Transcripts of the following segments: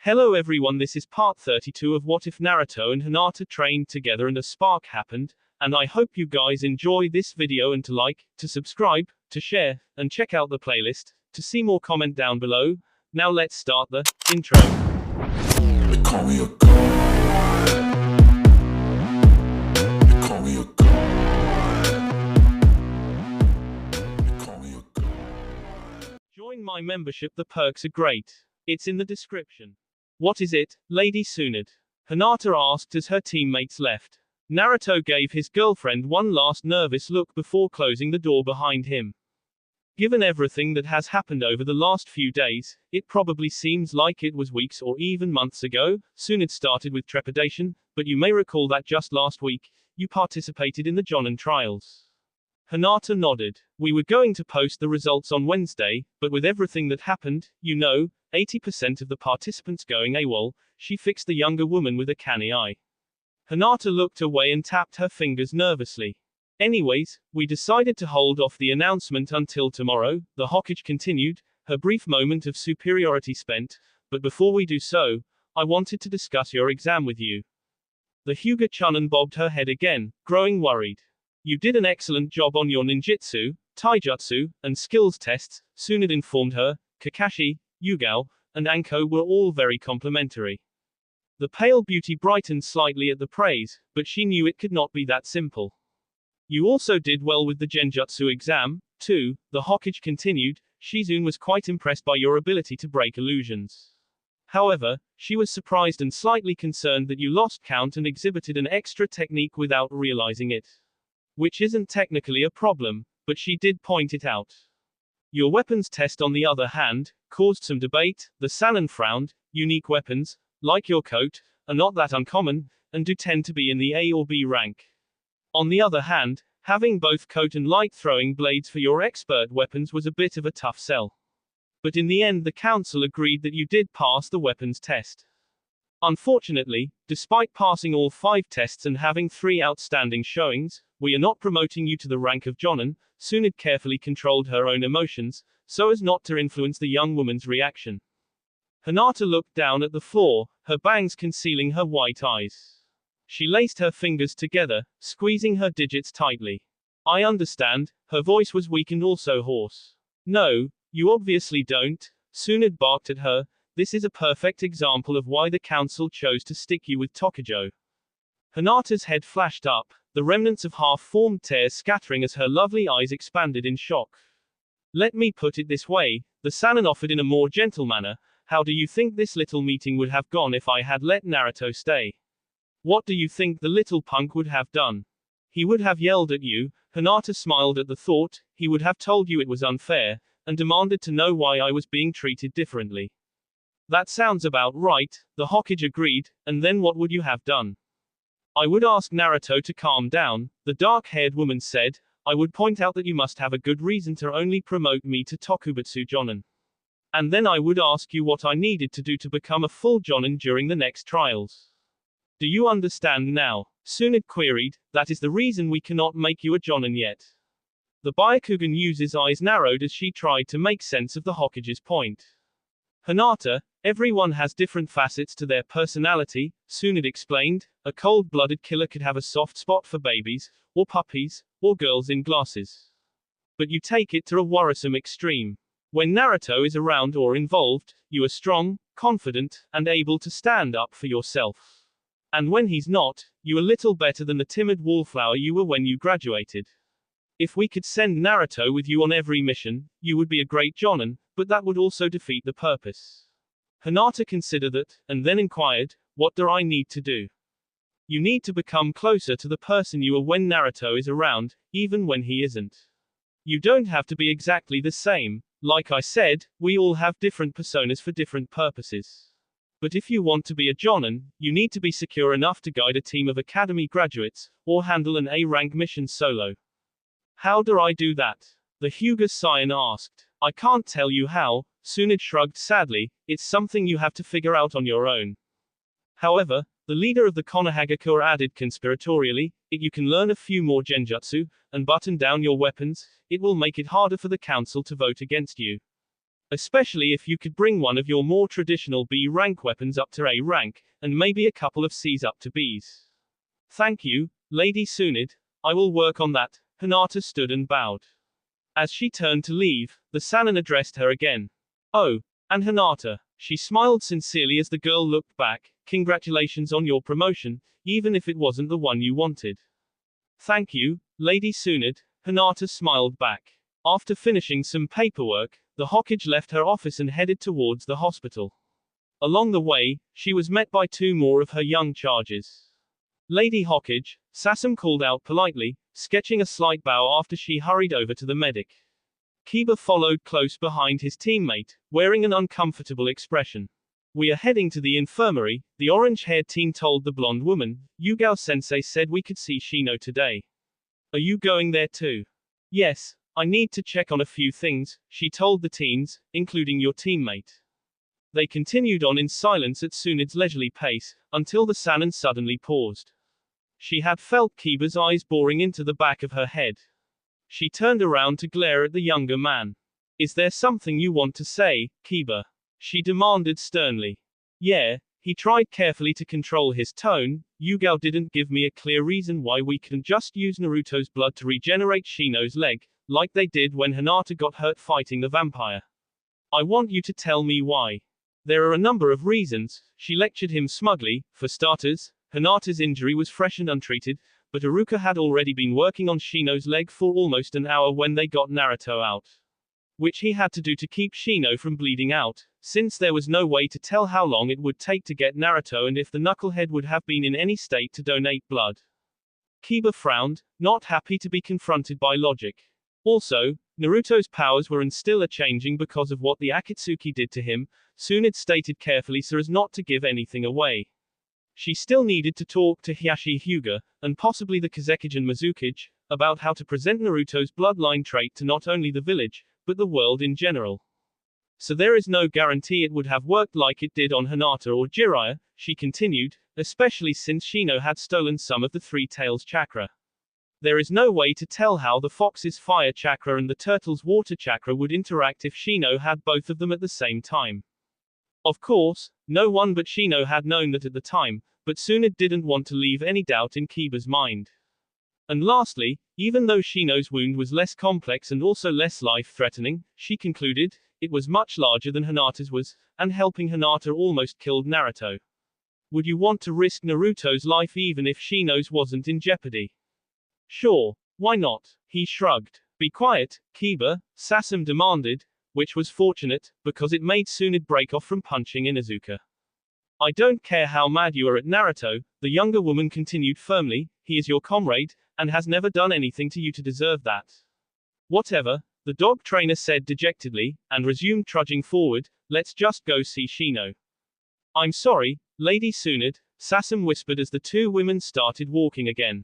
Hello everyone, this is part 32 of What If Naruto and Hinata trained together and a spark happened, and I hope you guys enjoy this video and to like, to subscribe, to share, and check out the playlist, to see more comment down below. Now let's start the intro. They call me a god. They call me a god. They call me a god. Join my membership, the perks are great. It's in the description. What is it, Lady Tsunade? Hinata asked as her teammates left. Naruto gave his girlfriend one last nervous look before closing the door behind him. Given everything that has happened over the last few days, it probably seems like it was weeks or even months ago. Tsunade started with trepidation, but you may recall that just last week, you participated in the Jonin trials. Hinata nodded. We were going to post the results on Wednesday, but with everything that happened, 80% of the participants going AWOL, she fixed the younger woman with a canny eye. Hinata looked away and tapped her fingers nervously. Anyways, we decided to hold off the announcement until tomorrow, the Hokage continued, her brief moment of superiority spent, but before we do so, I wanted to discuss your exam with you. The Hyuga-Chunin bobbed her head again, growing worried. You did an excellent job on your ninjutsu, taijutsu, and skills tests, Tsunade informed her. Kakashi, Yugao, and Anko were all very complimentary. The pale beauty brightened slightly at the praise, but she knew it could not be that simple. You also did well with the Genjutsu exam, too, the Hokage continued. Shizune was quite impressed by your ability to break illusions. However, she was surprised and slightly concerned that you lost count and exhibited an extra technique without realizing it. Which isn't technically a problem, but she did point it out. Your weapons test, on the other hand, caused some debate. The Sannin frowned. Unique weapons, like your coat, are not that uncommon, and do tend to be in the A or B rank. On the other hand, having both coat and light throwing blades for your expert weapons was a bit of a tough sell. But in the end the council agreed that you did pass the weapons test. Unfortunately, despite passing all 5 tests and having 3 outstanding showings, we are not promoting you to the rank of Jonin. Tsunade carefully controlled her own emotions, so as not to influence the young woman's reaction. Hinata looked down at the floor, her bangs concealing her white eyes. She laced her fingers together, squeezing her digits tightly. I understand, her voice was weak and also hoarse. No, you obviously don't, Tsunade barked at her. This is a perfect example of why the council chose to stick you with Tokujo. Hinata's head flashed up, the remnants of half-formed tears scattering as her lovely eyes expanded in shock. Let me put it this way, the Sannin offered in a more gentle manner. How do you think this little meeting would have gone if I had let Naruto stay? What do you think the little punk would have done? He would have yelled at you. Hinata smiled at the thought. He would have told you it was unfair, and demanded to know why I was being treated differently. That sounds about right, the Hokage agreed, and then what would you have done? I would ask Naruto to calm down, the dark-haired woman said. I would point out that you must have a good reason to only promote me to Tokubutsu Jonin. And then I would ask you what I needed to do to become a full Jonin during the next trials. Do you understand now? Tsunade queried. That is the reason we cannot make you a Jonin yet. The Byakugan Yu's eyes narrowed as she tried to make sense of the Hokage's point. Hinata, everyone has different facets to their personality, Tsunade explained. A cold-blooded killer could have a soft spot for babies, or puppies, or girls in glasses. But you take it to a worrisome extreme. When Naruto is around or involved, you are strong, confident, and able to stand up for yourself. And when he's not, you are little better than the timid wallflower you were when you graduated. If we could send Naruto with you on every mission, you would be a great Jonin, but that would also defeat the purpose. Hinata considered that, and then inquired, what do I need to do? You need to become closer to the person you are when Naruto is around, even when he isn't. You don't have to be exactly the same. Like I said, we all have different personas for different purposes. But if you want to be a Jonin, you need to be secure enough to guide a team of academy graduates, or handle an A-rank mission solo. How do I do that? The Hyuga-Saiyan asked. I can't tell you how, Tsunade shrugged sadly. It's something you have to figure out on your own. However, the leader of the Konohagakure added conspiratorially, if you can learn a few more genjutsu, and button down your weapons, it will make it harder for the council to vote against you. Especially if you could bring one of your more traditional B rank weapons up to A rank, and maybe a couple of Cs up to Bs. Thank you, Lady Tsunade. I will work on that. Hinata stood and bowed. As she turned to leave, the Sannin addressed her again. Oh, and Hinata. She smiled sincerely as the girl looked back. Congratulations on your promotion, even if it wasn't the one you wanted. Thank you, Lady Tsunade. Hinata smiled back. After finishing some paperwork, the Hokage left her office and headed towards the hospital. Along the way, she was met by two more of her young charges. Lady Hokage, Sasam called out politely, sketching a slight bow after she hurried over to the medic. Kiba followed close behind his teammate, wearing an uncomfortable expression. We are heading to the infirmary, the orange-haired teen told the blonde woman. Yugao-sensei said we could see Shino today. Are you going there too? Yes, I need to check on a few things, she told the teens, including your teammate. They continued on in silence at Tsunade's leisurely pace, until the Sannin suddenly paused. She had felt Kiba's eyes boring into the back of her head. She turned around to glare at the younger man. Is there something you want to say, Kiba? She demanded sternly. Yeah, he tried carefully to control his tone. Yugao didn't give me a clear reason why we couldn't just use Naruto's blood to regenerate Shino's leg, like they did when Hinata got hurt fighting the vampire. I want you to tell me why. There are a number of reasons, she lectured him smugly. For starters, Hinata's injury was fresh and untreated, but Iruka had already been working on Shino's leg for almost an hour when they got Naruto out. Which he had to do to keep Shino from bleeding out, since there was no way to tell how long it would take to get Naruto and if the knucklehead would have been in any state to donate blood. Kiba frowned, not happy to be confronted by logic. Also, Naruto's powers were and still are changing because of what the Akatsuki did to him, Tsunade stated carefully so as not to give anything away. She still needed to talk to Hiashi Hyuga, and possibly the Kazekage Mizukage, about how to present Naruto's bloodline trait to not only the village, but the world in general. So there is no guarantee it would have worked like it did on Hinata or Jiraiya, she continued, especially since Shino had stolen some of the Three Tails chakra. There is no way to tell how the fox's fire chakra and the turtle's water chakra would interact if Shino had both of them at the same time. Of course, no one but Shino had known that at the time, but Tsunade didn't want to leave any doubt in Kiba's mind. And lastly, even though Shino's wound was less complex and also less life-threatening, she concluded, it was much larger than Hinata's was, and helping Hinata almost killed Naruto. Would you want to risk Naruto's life even if Shino's wasn't in jeopardy? Sure, why not? He shrugged. Be quiet, Kiba, Sasam demanded, which was fortunate, because it made Tsunade break off from punching Inuzuka. I don't care how mad you are at Naruto, the younger woman continued firmly, he is your comrade, and has never done anything to you to deserve that. Whatever, the dog trainer said dejectedly, and resumed trudging forward, let's just go see Shino. I'm sorry, Lady Tsunade, Sasam whispered as the two women started walking again.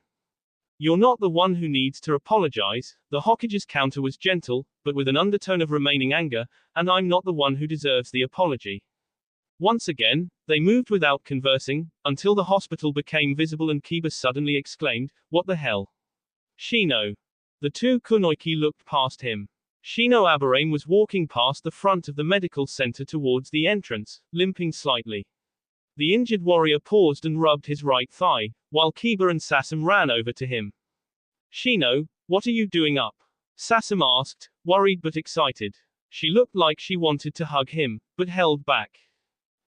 You're not the one who needs to apologize, the Hokage's counter was gentle, but with an undertone of remaining anger, and I'm not the one who deserves the apology. Once again, they moved without conversing, until the hospital became visible and Kiba suddenly exclaimed, what the hell? Shino. The two kunoichi looked past him. Shino Aburame was walking past the front of the medical center towards the entrance, limping slightly. The injured warrior paused and rubbed his right thigh, while Kiba and Sasam ran over to him. Shino, what are you doing up? Sasam asked, worried but excited. She looked like she wanted to hug him, but held back.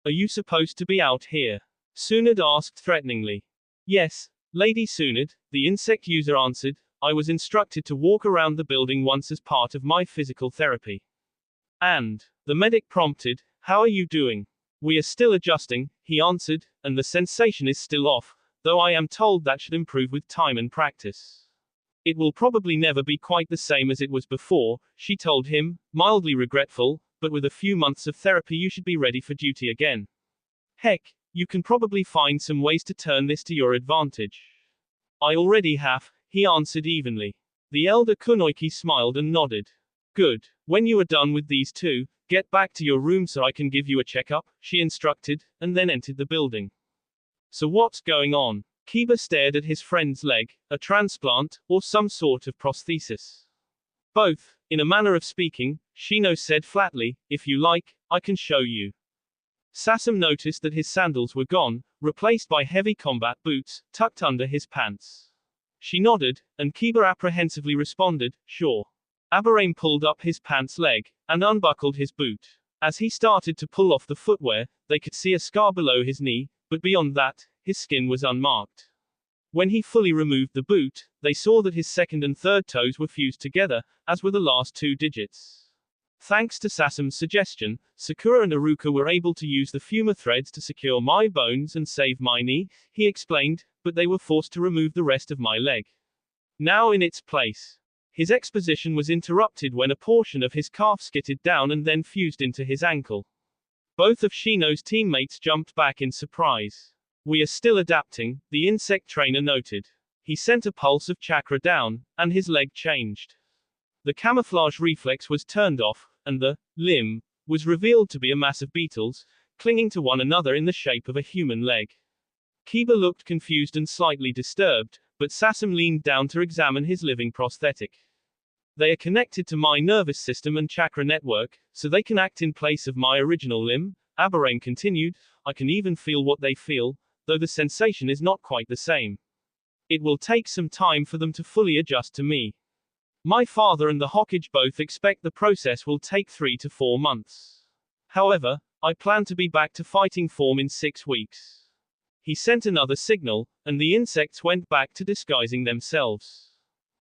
Are you supposed to be out here? Tsunade asked threateningly. Yes, Lady Tsunade, the insect user answered, I was instructed to walk around the building once as part of my physical therapy. And, the medic prompted, how are you doing? We are still adjusting, he answered, and the sensation is still off, though I am told that should improve with time and practice. It will probably never be quite the same as it was before, she told him, mildly regretful, but with a few months of therapy you should be ready for duty again. Heck, you can probably find some ways to turn this to your advantage. I already have, he answered evenly. The elder kunoichi smiled and nodded. Good. When you are done with these two, get back to your room so I can give you a checkup, she instructed, and then entered the building. So what's going on? Kiba stared at his friend's leg, a transplant, or some sort of prosthesis. Both, in a manner of speaking, Shino said flatly, if you like, I can show you. Sasam noticed that his sandals were gone, replaced by heavy combat boots, tucked under his pants. She nodded, and Kiba apprehensively responded, sure. Aburame pulled up his pants leg, and unbuckled his boot. As he started to pull off the footwear, they could see a scar below his knee, but beyond that, his skin was unmarked. When he fully removed the boot, they saw that his second and third toes were fused together, as were the last two digits. Thanks to Sasam's suggestion, Sakura and Iruka were able to use the Fuma threads to secure my bones and save my knee, he explained, but they were forced to remove the rest of my leg. Now in its place. His exposition was interrupted when a portion of his calf skittered down and then fused into his ankle. Both of Shino's teammates jumped back in surprise. We are still adapting, the insect trainer noted. He sent a pulse of chakra down, and his leg changed. The camouflage reflex was turned off, and the limb was revealed to be a mass of beetles, clinging to one another in the shape of a human leg. Kiba looked confused and slightly disturbed, but Sasam leaned down to examine his living prosthetic. They are connected to my nervous system and chakra network, so they can act in place of my original limb, Aburame continued. I can even feel what they feel, though the sensation is not quite the same. It will take some time for them to fully adjust to me. My father and the Hokage both expect the process will take 3 to 4 months. However, I plan to be back to fighting form in 6 weeks. He sent another signal, and the insects went back to disguising themselves.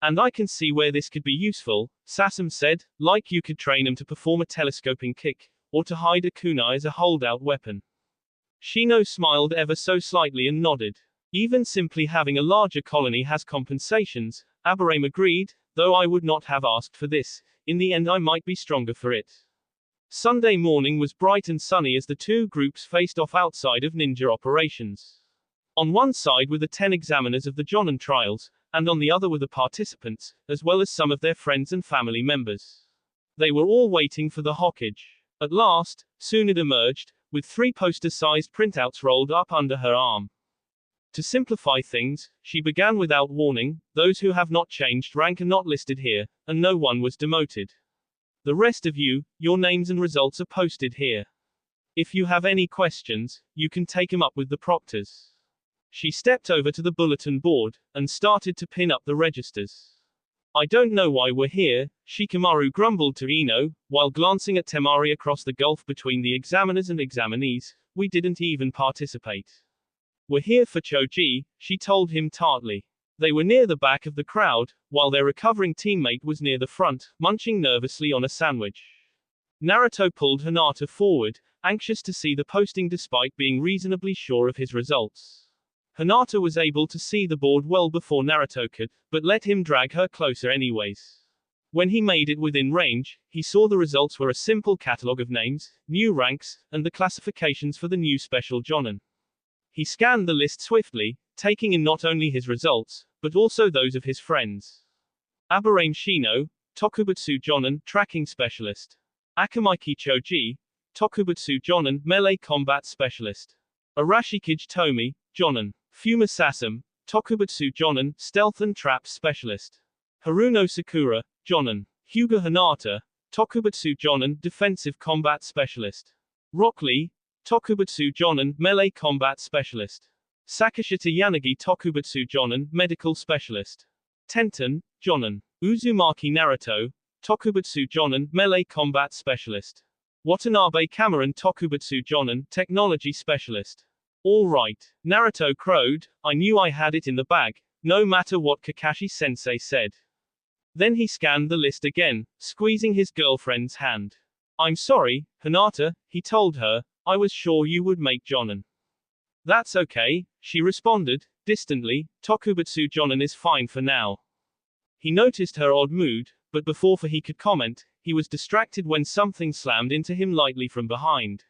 And I can see where this could be useful, Sasam said, like you could train them to perform a telescoping kick, or to hide a kunai as a holdout weapon. Shino smiled ever so slightly and nodded. Even simply having a larger colony has compensations, Aburame agreed, though I would not have asked for this. In the end I might be stronger for it. Sunday morning was bright and sunny as the two groups faced off outside of ninja operations. On one side were the 10 examiners of the Jonin trials, and on the other were the participants, as well as some of their friends and family members. They were all waiting for the Hokage. At last, Tsunade emerged, with 3 poster-sized printouts rolled up under her arm. To simplify things, she began without warning, those who have not changed rank are not listed here, and no one was demoted. The rest of you, your names and results are posted here. If you have any questions, you can take them up with the proctors. She stepped over to the bulletin board, and started to pin up the registers. I don't know why we're here, Shikamaru grumbled to Ino, while glancing at Temari across the gulf between the examiners and examinees. We didn't even participate. We're here for Choji, she told him tartly. They were near the back of the crowd, while their recovering teammate was near the front, munching nervously on a sandwich. Naruto pulled Hinata forward, anxious to see the posting despite being reasonably sure of his results. Hinata was able to see the board well before Naruto could, but let him drag her closer anyways. When he made it within range, he saw the results were a simple catalogue of names, new ranks, and the classifications for the new special Jonin. He scanned the list swiftly, taking in not only his results, but also those of his friends. Aburame Shino, Tokubutsu Jonin, Tracking Specialist. Akamaiki Choji, Tokubutsu Jonin, Melee Combat Specialist. Arashikage Tomi, Jonin. Fuma Sasam, Tokubutsu Jonin, Stealth and Trap Specialist. Haruno Sakura, Jonin. Hyuga Hinata, Tokubutsu Jonin, Defensive Combat Specialist. Rock Lee, Tokubutsu Jonin, Melee Combat Specialist. Sakashita Yanagi Tokubutsu Jonin, Medical Specialist. Tenten, Jonin. Uzumaki Naruto, Tokubutsu Jonin, Melee Combat Specialist. Watanabe Cameron Tokubutsu Jonin, Technology Specialist. All right, Naruto crowed, I knew I had it in the bag, no matter what Kakashi-sensei said. Then he scanned the list again, squeezing his girlfriend's hand. I'm sorry, Hinata, he told her, I was sure you would make Jonin. That's okay, she responded, distantly, Tokubutsu Jonin is fine for now. He noticed her odd mood, but before he could comment, he was distracted when something slammed into him lightly from behind.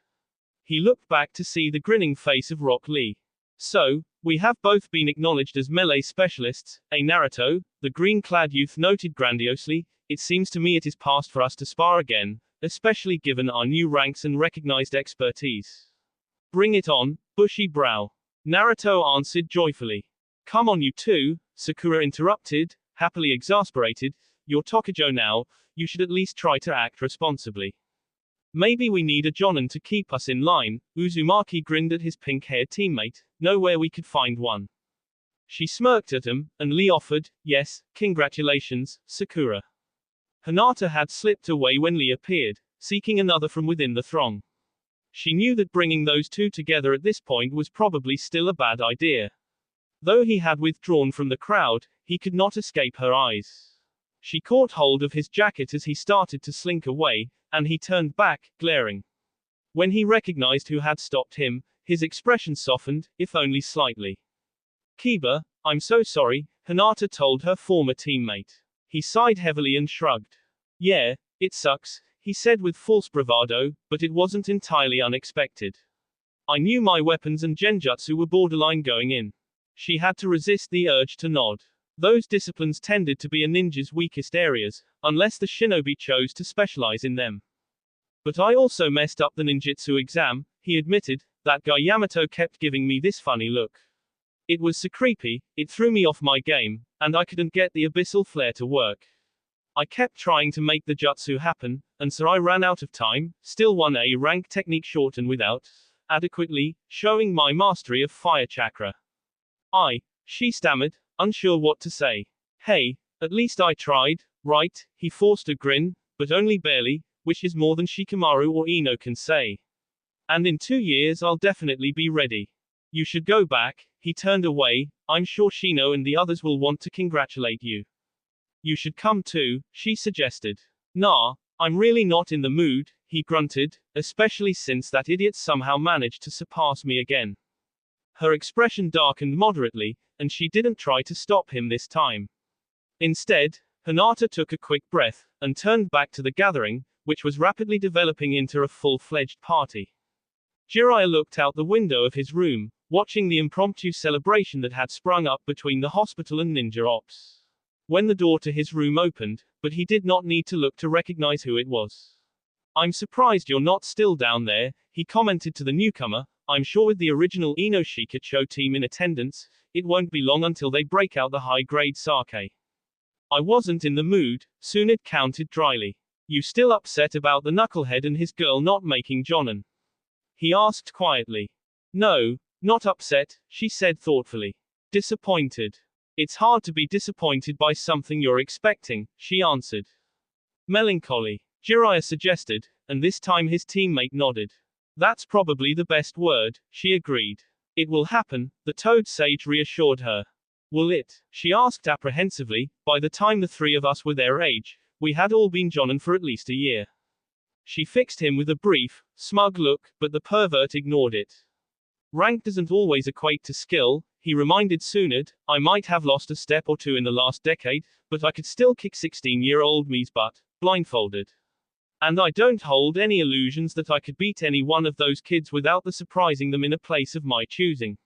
He looked back to see the grinning face of Rock Lee. So, we have both been acknowledged as melee specialists, Naruto, the green-clad youth noted grandiosely, it seems to me it is past for us to spar again, especially given our new ranks and recognized expertise. Bring it on, bushy brow. Naruto answered joyfully. Come on you two, Sakura interrupted, happily exasperated, you're Tokujo now, you should at least try to act responsibly. Maybe we need a Jonin to keep us in line. Uzumaki grinned at his pink-haired teammate. Nowhere we could find one. She smirked at him, and Lee offered, yes, congratulations, Sakura. Hinata had slipped away when Lee appeared, seeking another from within the throng. She knew that bringing those two together at this point was probably still a bad idea. Though he had withdrawn from the crowd, he could not escape her eyes. She caught hold of his jacket as he started to slink away, and he turned back, glaring. When he recognized who had stopped him, his expression softened, if only slightly. Kiba, I'm so sorry, Hinata told her former teammate. He sighed heavily and shrugged. Yeah, it sucks, he said with false bravado, but it wasn't entirely unexpected. I knew my weapons and genjutsu were borderline going in. She had to resist the urge to nod. Those disciplines tended to be a ninja's weakest areas, unless the shinobi chose to specialize in them. But I also messed up the ninjutsu exam, he admitted. That guy Yamato kept giving me this funny look. It was so creepy, it threw me off my game, and I couldn't get the abyssal flare to work. I kept trying to make the jutsu happen, and so I ran out of time, still 1A rank technique short and without adequately showing my mastery of fire chakra. She stammered, unsure what to say. Hey, at least I tried, right? He forced a grin, but only barely, which is more than Shikamaru or Ino can say. And in 2 years I'll definitely be ready. You should go back. He turned away. I'm sure Shino and the others will want to congratulate you. You should come too, she suggested. Nah, I'm really not in the mood, he grunted, especially since that idiot somehow managed to surpass me again. Her expression darkened moderately, and she didn't try to stop him this time. Instead, Hinata took a quick breath, and turned back to the gathering, which was rapidly developing into a full-fledged party. Jiraiya looked out the window of his room, watching the impromptu celebration that had sprung up between the hospital and ninja ops. When the door to his room opened, but he did not need to look to recognize who it was. I'm surprised you're not still down there, he commented to the newcomer. I'm sure with the original Inoshika-cho team in attendance, it won't be long until they break out the high-grade sake. I wasn't in the mood, Tsunade countered dryly. You still upset about the knucklehead and his girl not making Jonin? He asked quietly. No, not upset, she said thoughtfully. Disappointed. It's hard to be disappointed by something you're expecting, she answered. Melancholy, Jiraiya suggested, and this time his teammate nodded. That's probably the best word, she agreed. It will happen, the Toad Sage reassured her. Will it? She asked apprehensively. By the time the three of us were their age, we had all been Jonin for at least a year. She fixed him with a brief, smug look, but the pervert ignored it. Rank doesn't always equate to skill, he reminded Tsunade. I might have lost a step or two in the last decade, but I could still kick 16-year-old me's butt, blindfolded. And I don't hold any illusions that I could beat any one of those kids without the surprising them in a place of my choosing.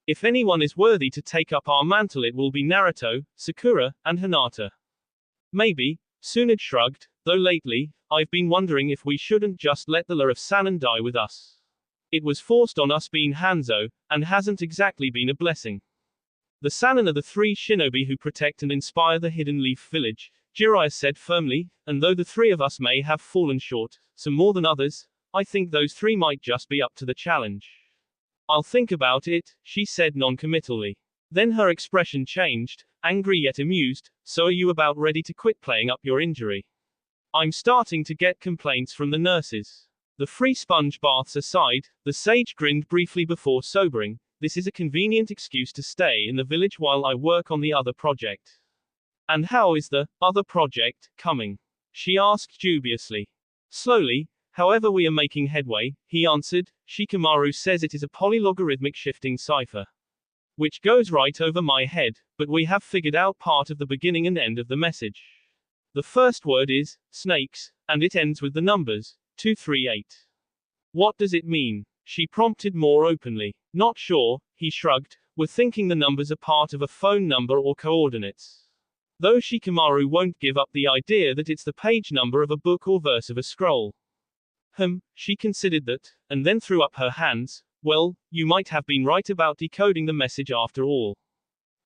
If anyone is worthy to take up our mantle, it will be Naruto, Sakura, and Hinata. Maybe, Tsunade shrugged, though lately, I've been wondering if we shouldn't just let the lure of Sannin die with us. It was forced on us being Hanzo, and hasn't exactly been a blessing. The Sannin are the three shinobi who protect and inspire the Hidden Leaf Village, Jiraiya said firmly, and though the three of us may have fallen short, some more than others, I think those three might just be up to the challenge. I'll think about it, she said noncommittally. Then her expression changed, angry yet amused. So are you about ready to quit playing up your injury? I'm starting to get complaints from the nurses. The free sponge baths aside, the sage grinned briefly before sobering. This is a convenient excuse to stay in the village while I work on the other project. And how is the other project coming? She asked dubiously. Slowly, however we are making headway, he answered. Shikamaru says it is a polylogarithmic shifting cipher. Which goes right over my head, but we have figured out part of the beginning and end of the message. The first word is snakes, and it ends with the numbers 238. What does it mean? She prompted more openly. Not sure, he shrugged. We're thinking the numbers are part of a phone number or coordinates. Though Shikamaru won't give up the idea that it's the page number of a book or verse of a scroll. She considered that, and then threw up her hands. Well, you might have been right about decoding the message after all.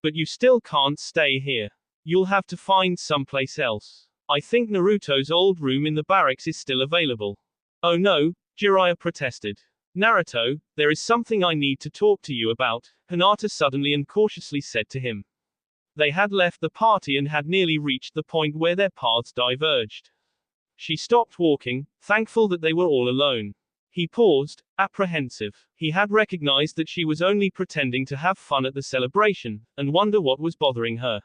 But you still can't stay here. You'll have to find someplace else. I think Naruto's old room in the barracks is still available. Oh no, Jiraiya protested. Naruto, there is something I need to talk to you about, Hinata suddenly and cautiously said to him. They had left the party and had nearly reached the point where their paths diverged. She stopped walking, thankful that they were all alone. He paused, apprehensive. He had recognized that she was only pretending to have fun at the celebration, and wonder what was bothering her.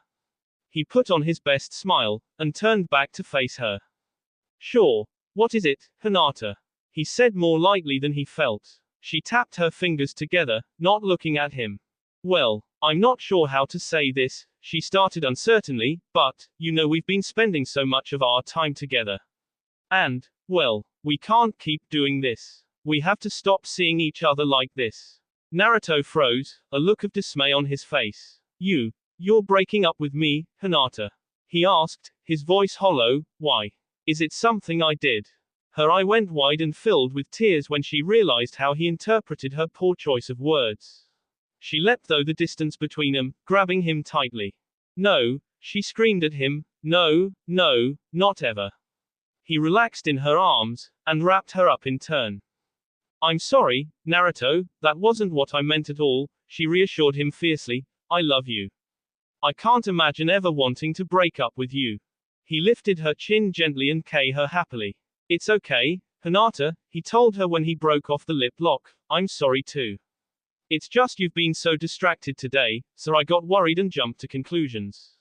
He put on his best smile, and turned back to face her. Sure. What is it, Hinata? He said more lightly than he felt. She tapped her fingers together, not looking at him. Well, I'm not sure how to say this, she started uncertainly, but, you know we've been spending so much of our time together. And, well, we can't keep doing this. We have to stop seeing each other like this. Naruto froze, a look of dismay on his face. You're breaking up with me, Hinata? He asked, his voice hollow. Why? Is it something I did? Her eye went wide and filled with tears when she realized how he interpreted her poor choice of words. She leapt through the distance between them, grabbing him tightly. No, she screamed at him, no, not ever. He relaxed in her arms, and wrapped her up in turn. I'm sorry, Naruto, that wasn't what I meant at all, she reassured him fiercely. I love you. I can't imagine ever wanting to break up with you. He lifted her chin gently and kissed her happily. It's okay, Hinata, he told her when he broke off the lip lock, I'm sorry too. It's just you've been so distracted today, so I got worried and jumped to conclusions.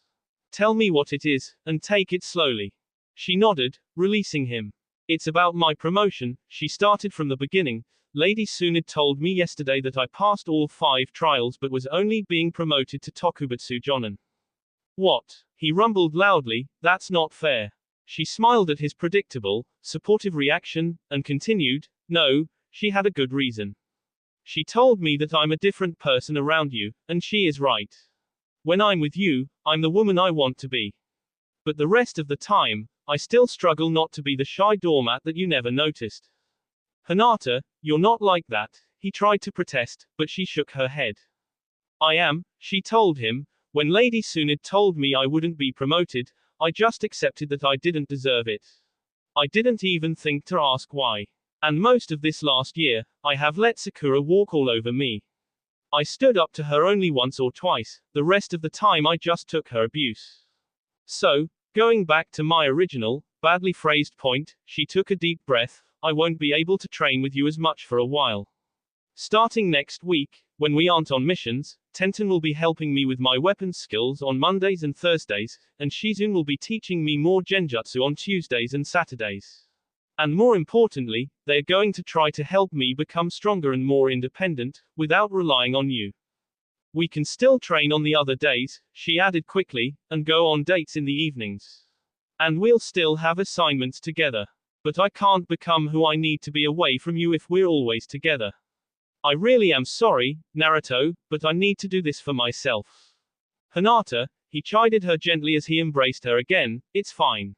Tell me what it is, and take it slowly. She nodded, releasing him. It's about my promotion, she started from the beginning. Lady Tsunade told me yesterday that I passed all 5 trials but was only being promoted to Tokubutsu Jonin. What? He rumbled loudly, that's not fair. She smiled at his predictable, supportive reaction, and continued, no, she had a good reason. She told me that I'm a different person around you, and she is right. When I'm with you, I'm the woman I want to be. But the rest of the time, I still struggle not to be the shy doormat that you never noticed. Hinata, you're not like that, he tried to protest, but she shook her head. I am, she told him. When Lady Tsunade told me I wouldn't be promoted, I just accepted that I didn't deserve it. I didn't even think to ask why. And most of this last year, I have let Sakura walk all over me. I stood up to her only once or twice, the rest of the time I just took her abuse. So, going back to my original, badly phrased point, she took a deep breath, I won't be able to train with you as much for a while. Starting next week, when we aren't on missions, Tenten will be helping me with my weapons skills on Mondays and Thursdays, and Shizune will be teaching me more genjutsu on Tuesdays and Saturdays. And more importantly, they're going to try to help me become stronger and more independent, without relying on you. We can still train on the other days, she added quickly, and go on dates in the evenings. And we'll still have assignments together. But I can't become who I need to be away from you if we're always together. I really am sorry, Naruto, but I need to do this for myself. Hinata, he chided her gently as he embraced her again, it's fine.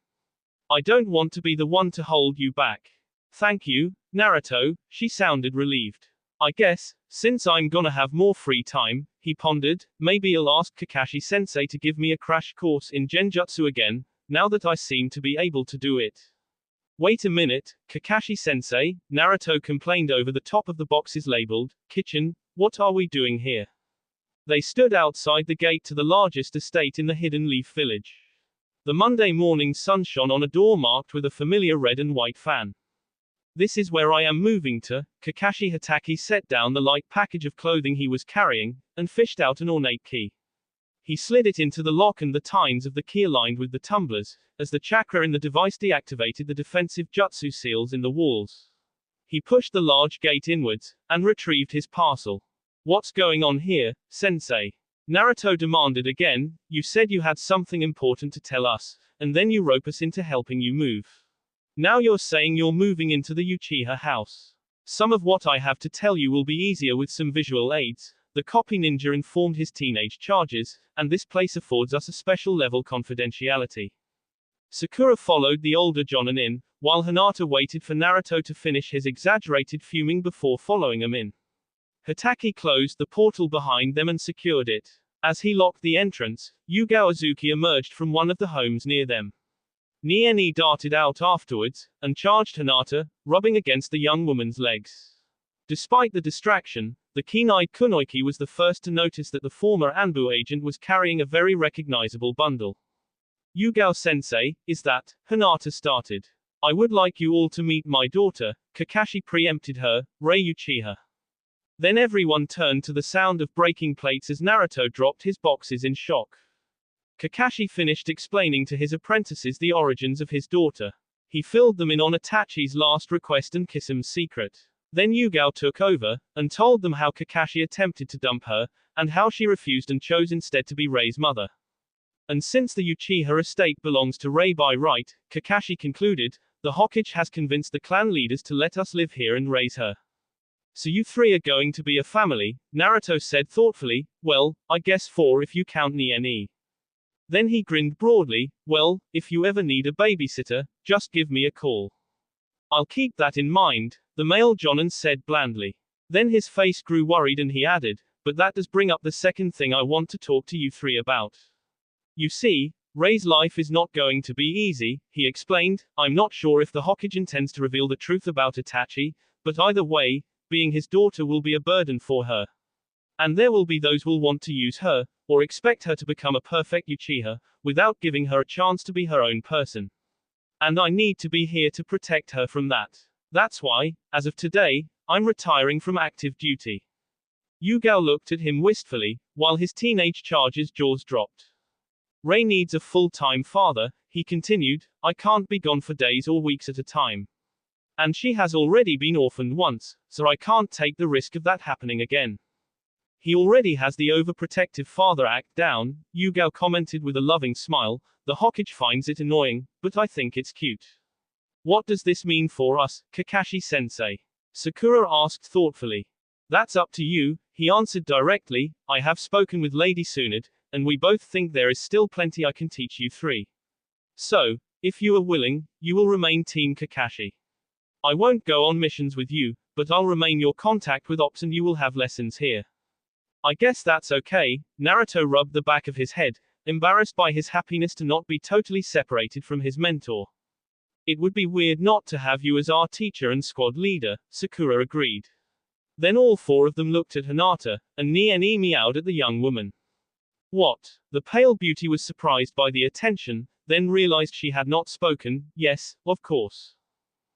I don't want to be the one to hold you back. Thank you, Naruto, she sounded relieved. I guess, since I'm gonna have more free time, he pondered, maybe I'll ask Kakashi-sensei to give me a crash course in genjutsu again, now that I seem to be able to do it. Wait a minute, Kakashi-sensei, Naruto complained over the top of the boxes labeled, kitchen, what are we doing here? They stood outside the gate to the largest estate in the Hidden Leaf Village. The Monday morning sun shone on a door marked with a familiar red and white fan. This is where I am moving to, Kakashi Hatake set down the light package of clothing he was carrying, and fished out an ornate key. He slid it into the lock and the tines of the key aligned with the tumblers, as the chakra in the device deactivated the defensive jutsu seals in the walls. He pushed the large gate inwards, and retrieved his parcel. What's going on here, sensei? Naruto demanded again, you said you had something important to tell us, and then you rope us into helping you move. Now you're saying you're moving into the Uchiha house. Some of what I have to tell you will be easier with some visual aids. The copy ninja informed his teenage charges, and this place affords us a special level confidentiality. Sakura followed the older Jonin in, while Hinata waited for Naruto to finish his exaggerated fuming before following him in. Hatake closed the portal behind them and secured it. As he locked the entrance, Yugao Azuki emerged from one of the homes near them. Nie darted out afterwards, and charged Hinata, rubbing against the young woman's legs. Despite the distraction, the keen-eyed Kunoichi was the first to notice that the former Anbu agent was carrying a very recognizable bundle. Yugao-sensei, is that? Hinata started. I would like you all to meet my daughter, Kakashi preempted her, Rei Uchiha. Then everyone turned to the sound of breaking plates as Naruto dropped his boxes in shock. Kakashi finished explaining to his apprentices the origins of his daughter. He filled them in on Itachi's last request and Kisam's secret. Then Yugao took over, and told them how Kakashi attempted to dump her, and how she refused and chose instead to be Rei's mother. And since the Uchiha estate belongs to Rei by right, Kakashi concluded, the Hokage has convinced the clan leaders to let us live here and raise her. So you three are going to be a family, Naruto said thoughtfully, well, I guess 4 if you count Nie. Then he grinned broadly, well, if you ever need a babysitter, just give me a call. I'll keep that in mind, the male Jonin said blandly. Then his face grew worried and he added, but that does bring up the second thing I want to talk to you three about. You see, Rei's life is not going to be easy, he explained. I'm not sure if the Hokage intends to reveal the truth about Itachi, but either way, being his daughter will be a burden for her. And there will be those who will want to use her, or expect her to become a perfect Uchiha, without giving her a chance to be her own person. And I need to be here to protect her from that. That's why, as of today, I'm retiring from active duty. Yugao looked at him wistfully, while his teenage charge's jaws dropped. Rei needs a full-time father, he continued, I can't be gone for days or weeks at a time. And she has already been orphaned once, so I can't take the risk of that happening again. He already has the overprotective father act down, Yugao commented with a loving smile. The Hokage finds it annoying, but I think it's cute. What does this mean for us, Kakashi-sensei? Sakura asked thoughtfully. That's up to you, he answered directly. I have spoken with Lady Tsunade, and we both think there is still plenty I can teach you three. So, if you are willing, you will remain Team Kakashi. I won't go on missions with you, but I'll remain your contact with Ops and you will have lessons here. I guess that's okay, Naruto rubbed the back of his head, embarrassed by his happiness to not be totally separated from his mentor. It would be weird not to have you as our teacher and squad leader, Sakura agreed. Then all 4 of them looked at Hinata, and Nie meowed at the young woman. What? The pale beauty was surprised by the attention, then realized she had not spoken. Yes, of course.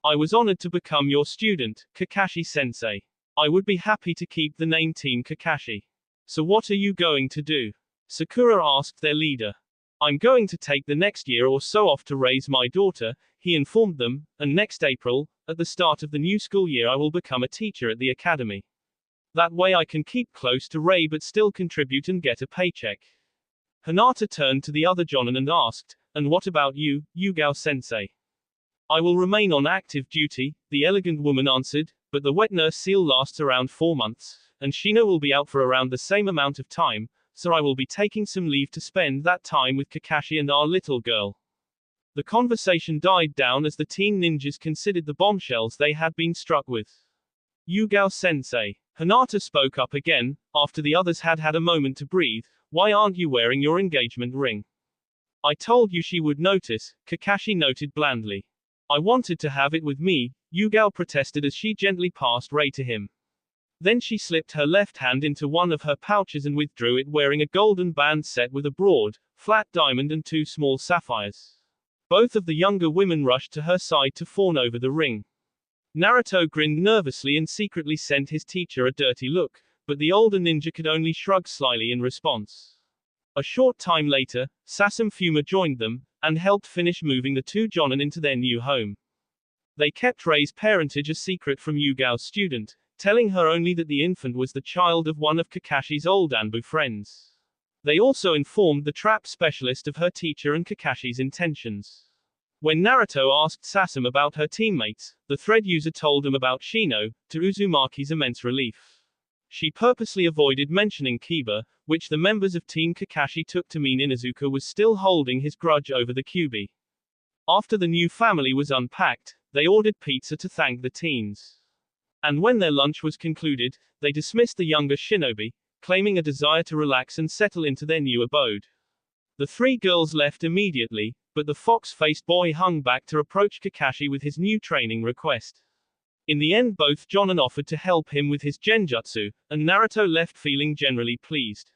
I was honored to become your student, Kakashi-sensei. I would be happy to keep the name Team Kakashi. So what are you going to do? Sakura asked their leader. I'm going to take the next year or so off to raise my daughter, he informed them, and next April, at the start of the new school year I will become a teacher at the academy. That way I can keep close to Rei but still contribute and get a paycheck. Hinata turned to the other Jonin and asked, and what about you, Yugao-sensei? I will remain on active duty, the elegant woman answered, but the wet nurse seal lasts around 4 months, and Shino will be out for around the same amount of time, so I will be taking some leave to spend that time with Kakashi and our little girl. The conversation died down as the teen ninjas considered the bombshells they had been struck with. Yugao-sensei. Hinata spoke up again, after the others had had a moment to breathe, why aren't you wearing your engagement ring? I told you she would notice, Kakashi noted blandly. I wanted to have it with me, Yugao protested as she gently passed Rei to him. Then she slipped her left hand into one of her pouches and withdrew it wearing a golden band set with a broad, flat diamond and 2 small sapphires. Both of the younger women rushed to her side to fawn over the ring. Naruto grinned nervously and secretly sent his teacher a dirty look, but the older ninja could only shrug slyly in response. A short time later, Sasam Fuma joined them, and helped finish moving the 2 Jonin into their new home. They kept Rei's parentage a secret from Yugao's student, telling her only that the infant was the child of one of Kakashi's old Anbu friends. They also informed the trap specialist of her teacher and Kakashi's intentions. When Naruto asked Sasam about her teammates, the thread user told him about Shino, to Uzumaki's immense relief. She purposely avoided mentioning Kiba, which the members of Team Kakashi took to mean Inuzuka was still holding his grudge over the Kyuubi. After the new family was unpacked, they ordered pizza to thank the teens. And when their lunch was concluded, they dismissed the younger shinobi, claiming a desire to relax and settle into their new abode. The three girls left immediately, but the fox-faced boy hung back to approach Kakashi with his new training request. In the end, both Jonin offered to help him with his genjutsu, and Naruto left feeling generally pleased.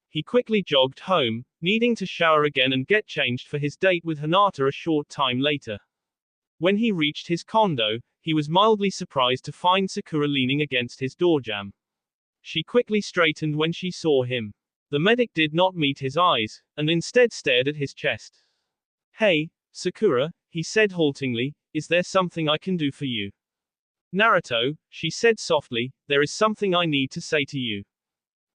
He quickly jogged home, needing to shower again and get changed for his date with Hinata a short time later. When he reached his condo, he was mildly surprised to find Sakura leaning against his doorjamb. She quickly straightened when she saw him. The medic did not meet his eyes, and instead stared at his chest. "Hey, Sakura," he said haltingly, "is there something I can do for you?" "Naruto," she said softly, "there is something I need to say to you."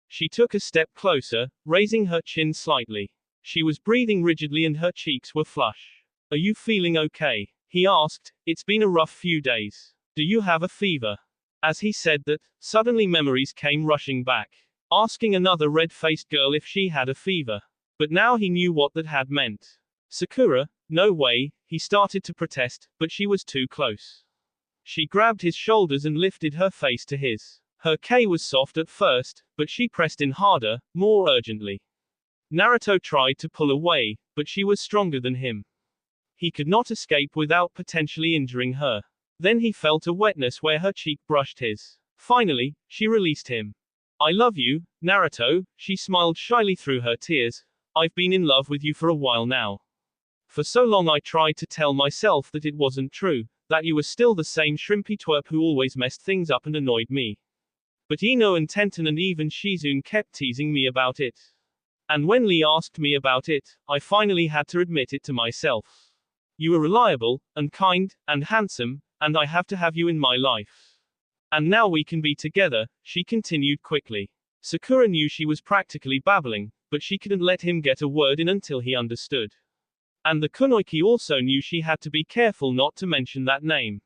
She took a step closer, raising her chin slightly. She was breathing rigidly and her cheeks were flush. "Are you feeling okay?" he asked. "It's been a rough few days. Do you have a fever?" As he said that, suddenly memories came rushing back, asking another red-faced girl if she had a fever. But now he knew what that had meant. "Sakura, no way," he started to protest, but she was too close. She grabbed his shoulders and lifted her face to his. Her K was soft at first, but she pressed in harder, more urgently. Naruto tried to pull away, but she was stronger than him. He could not escape without potentially injuring her. Then he felt a wetness where her cheek brushed his. Finally, she released him. "I love you, Naruto," she smiled shyly through her tears. "I've been in love with you for a while now. For so long I tried to tell myself that it wasn't true, that you were still the same shrimpy twerp who always messed things up and annoyed me. But Ino and Tenten and even Shizune kept teasing me about it. And when Lee asked me about it, I finally had to admit it to myself. You are reliable, and kind, and handsome, and I have to have you in my life. And now we can be together," she continued quickly. Sakura knew she was practically babbling, but she couldn't let him get a word in until he understood. And the kunoichi also knew she had to be careful not to mention that name.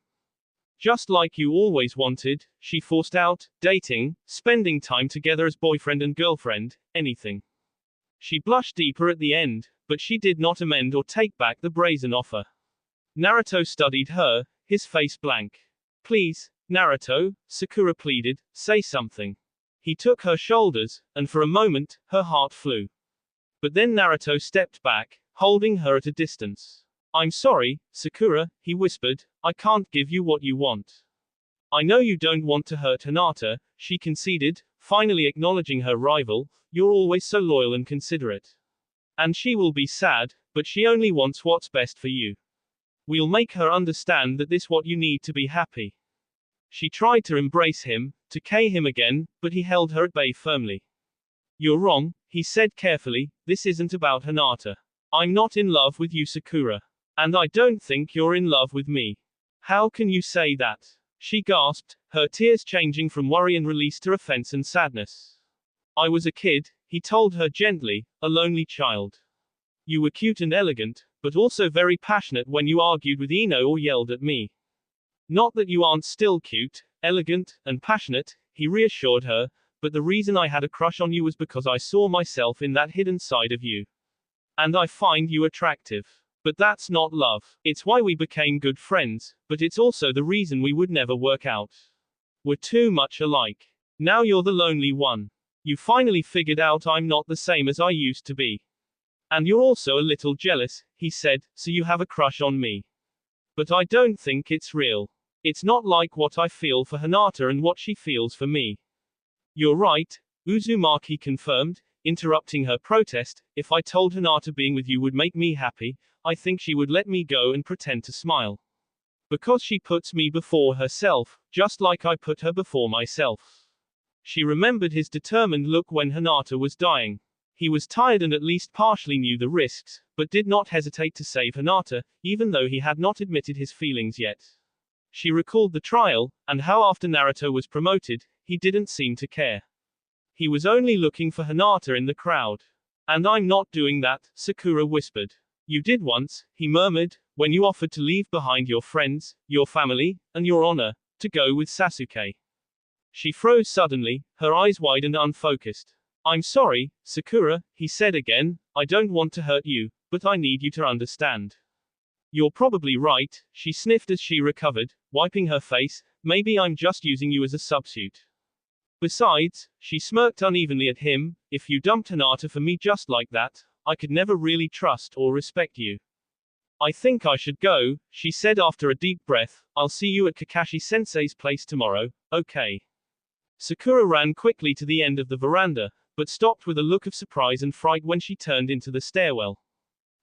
"Just like you always wanted," she forced out, "dating, spending time together as boyfriend and girlfriend, anything." She blushed deeper at the end, but she did not amend or take back the brazen offer. Naruto studied her, his face blank. "Please, Naruto," Sakura pleaded, "say something." He took her shoulders, and for a moment, her heart flew. But then Naruto stepped back, holding her at a distance. "I'm sorry, Sakura," he whispered, "I can't give you what you want." "I know you don't want to hurt Hinata," she conceded, finally acknowledging her rival. "You're always so loyal and considerate. And she will be sad, but she only wants what's best for you. We'll make her understand that this what you need to be happy." She tried to embrace him, to K him again, but he held her at bay firmly. "You're wrong," he said carefully, "this isn't about Hinata. I'm not in love with you, Sakura. And I don't think you're in love with me." "How can you say that?" she gasped, her tears changing from worry and release to offense and sadness. "I was a kid," he told her gently, "a lonely child. You were cute and elegant, but also very passionate when you argued with Ino or yelled at me. Not that you aren't still cute, elegant, and passionate," he reassured her, "but the reason I had a crush on you was because I saw myself in that hidden side of you. And I find you attractive. But that's not love. It's why we became good friends, but it's also the reason we would never work out. We're too much alike. Now you're the lonely one. You finally figured out I'm not the same as I used to be. And you're also a little jealous," he said, "so you have a crush on me. But I don't think it's real. It's not like what I feel for Hinata and what she feels for me." "You're right," Uzumaki confirmed, interrupting her protest. "If I told Hinata being with you would make me happy, I think she would let me go and pretend to smile. Because she puts me before herself, just like I put her before myself." She remembered his determined look when Hinata was dying. He was tired and at least partially knew the risks, but did not hesitate to save Hinata, even though he had not admitted his feelings yet. She recalled the trial, and how after Naruto was promoted, he didn't seem to care. He was only looking for Hinata in the crowd. "And I'm not doing that," Sakura whispered. "You did once," he murmured, "when you offered to leave behind your friends, your family, and your honor, to go with Sasuke." She froze suddenly, her eyes wide and unfocused. "I'm sorry, Sakura," he said again, "I don't want to hurt you, but I need you to understand." "You're probably right," she sniffed as she recovered, wiping her face, "maybe I'm just using you as a substitute. Besides, she smirked unevenly at him, if you dumped Hinata for me just like that, I could never really trust or respect you. I think I should go, she said after a deep breath. I'll see you at Kakashi-sensei's place tomorrow, okay? Sakura ran quickly to the end of the veranda, but stopped with a look of surprise and fright when she turned into the stairwell.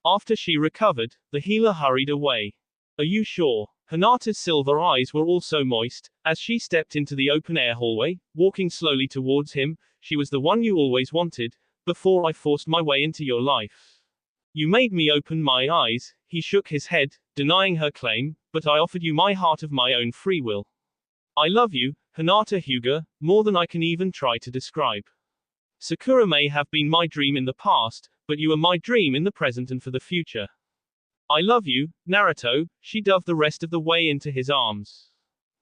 After she recovered, the healer hurried away. Are you sure? Hinata's silver eyes were also moist, as she stepped into the open-air hallway, walking slowly towards him. She was the one you always wanted, before I forced my way into your life. You made me open my eyes. He shook his head, denying her claim, but I offered you my heart of my own free will. I love you, Hinata Hyuga, more than I can even try to describe. Sakura may have been my dream in the past, but you are my dream in the present and for the future. I love you, Naruto, she dove the rest of the way into his arms.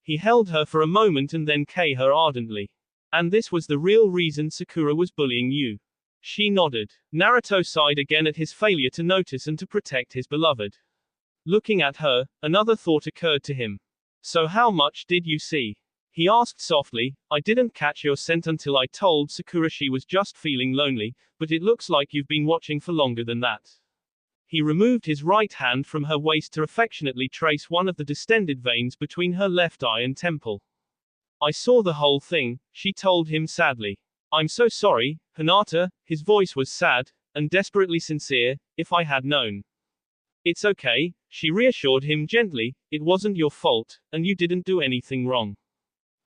He held her for a moment and then kissed her ardently. And this was the real reason Sakura was bullying you. She nodded. Naruto sighed again at his failure to notice and to protect his beloved. Looking at her, another thought occurred to him. So how much did you see? He asked softly. I didn't catch your scent until I told Sakura she was just feeling lonely, but it looks like you've been watching for longer than that. He removed his right hand from her waist to affectionately trace one of the distended veins between her left eye and temple. I saw the whole thing, she told him sadly. I'm so sorry, Hinata, his voice was sad, and desperately sincere, if I had known. It's okay, she reassured him gently, it wasn't your fault, and you didn't do anything wrong.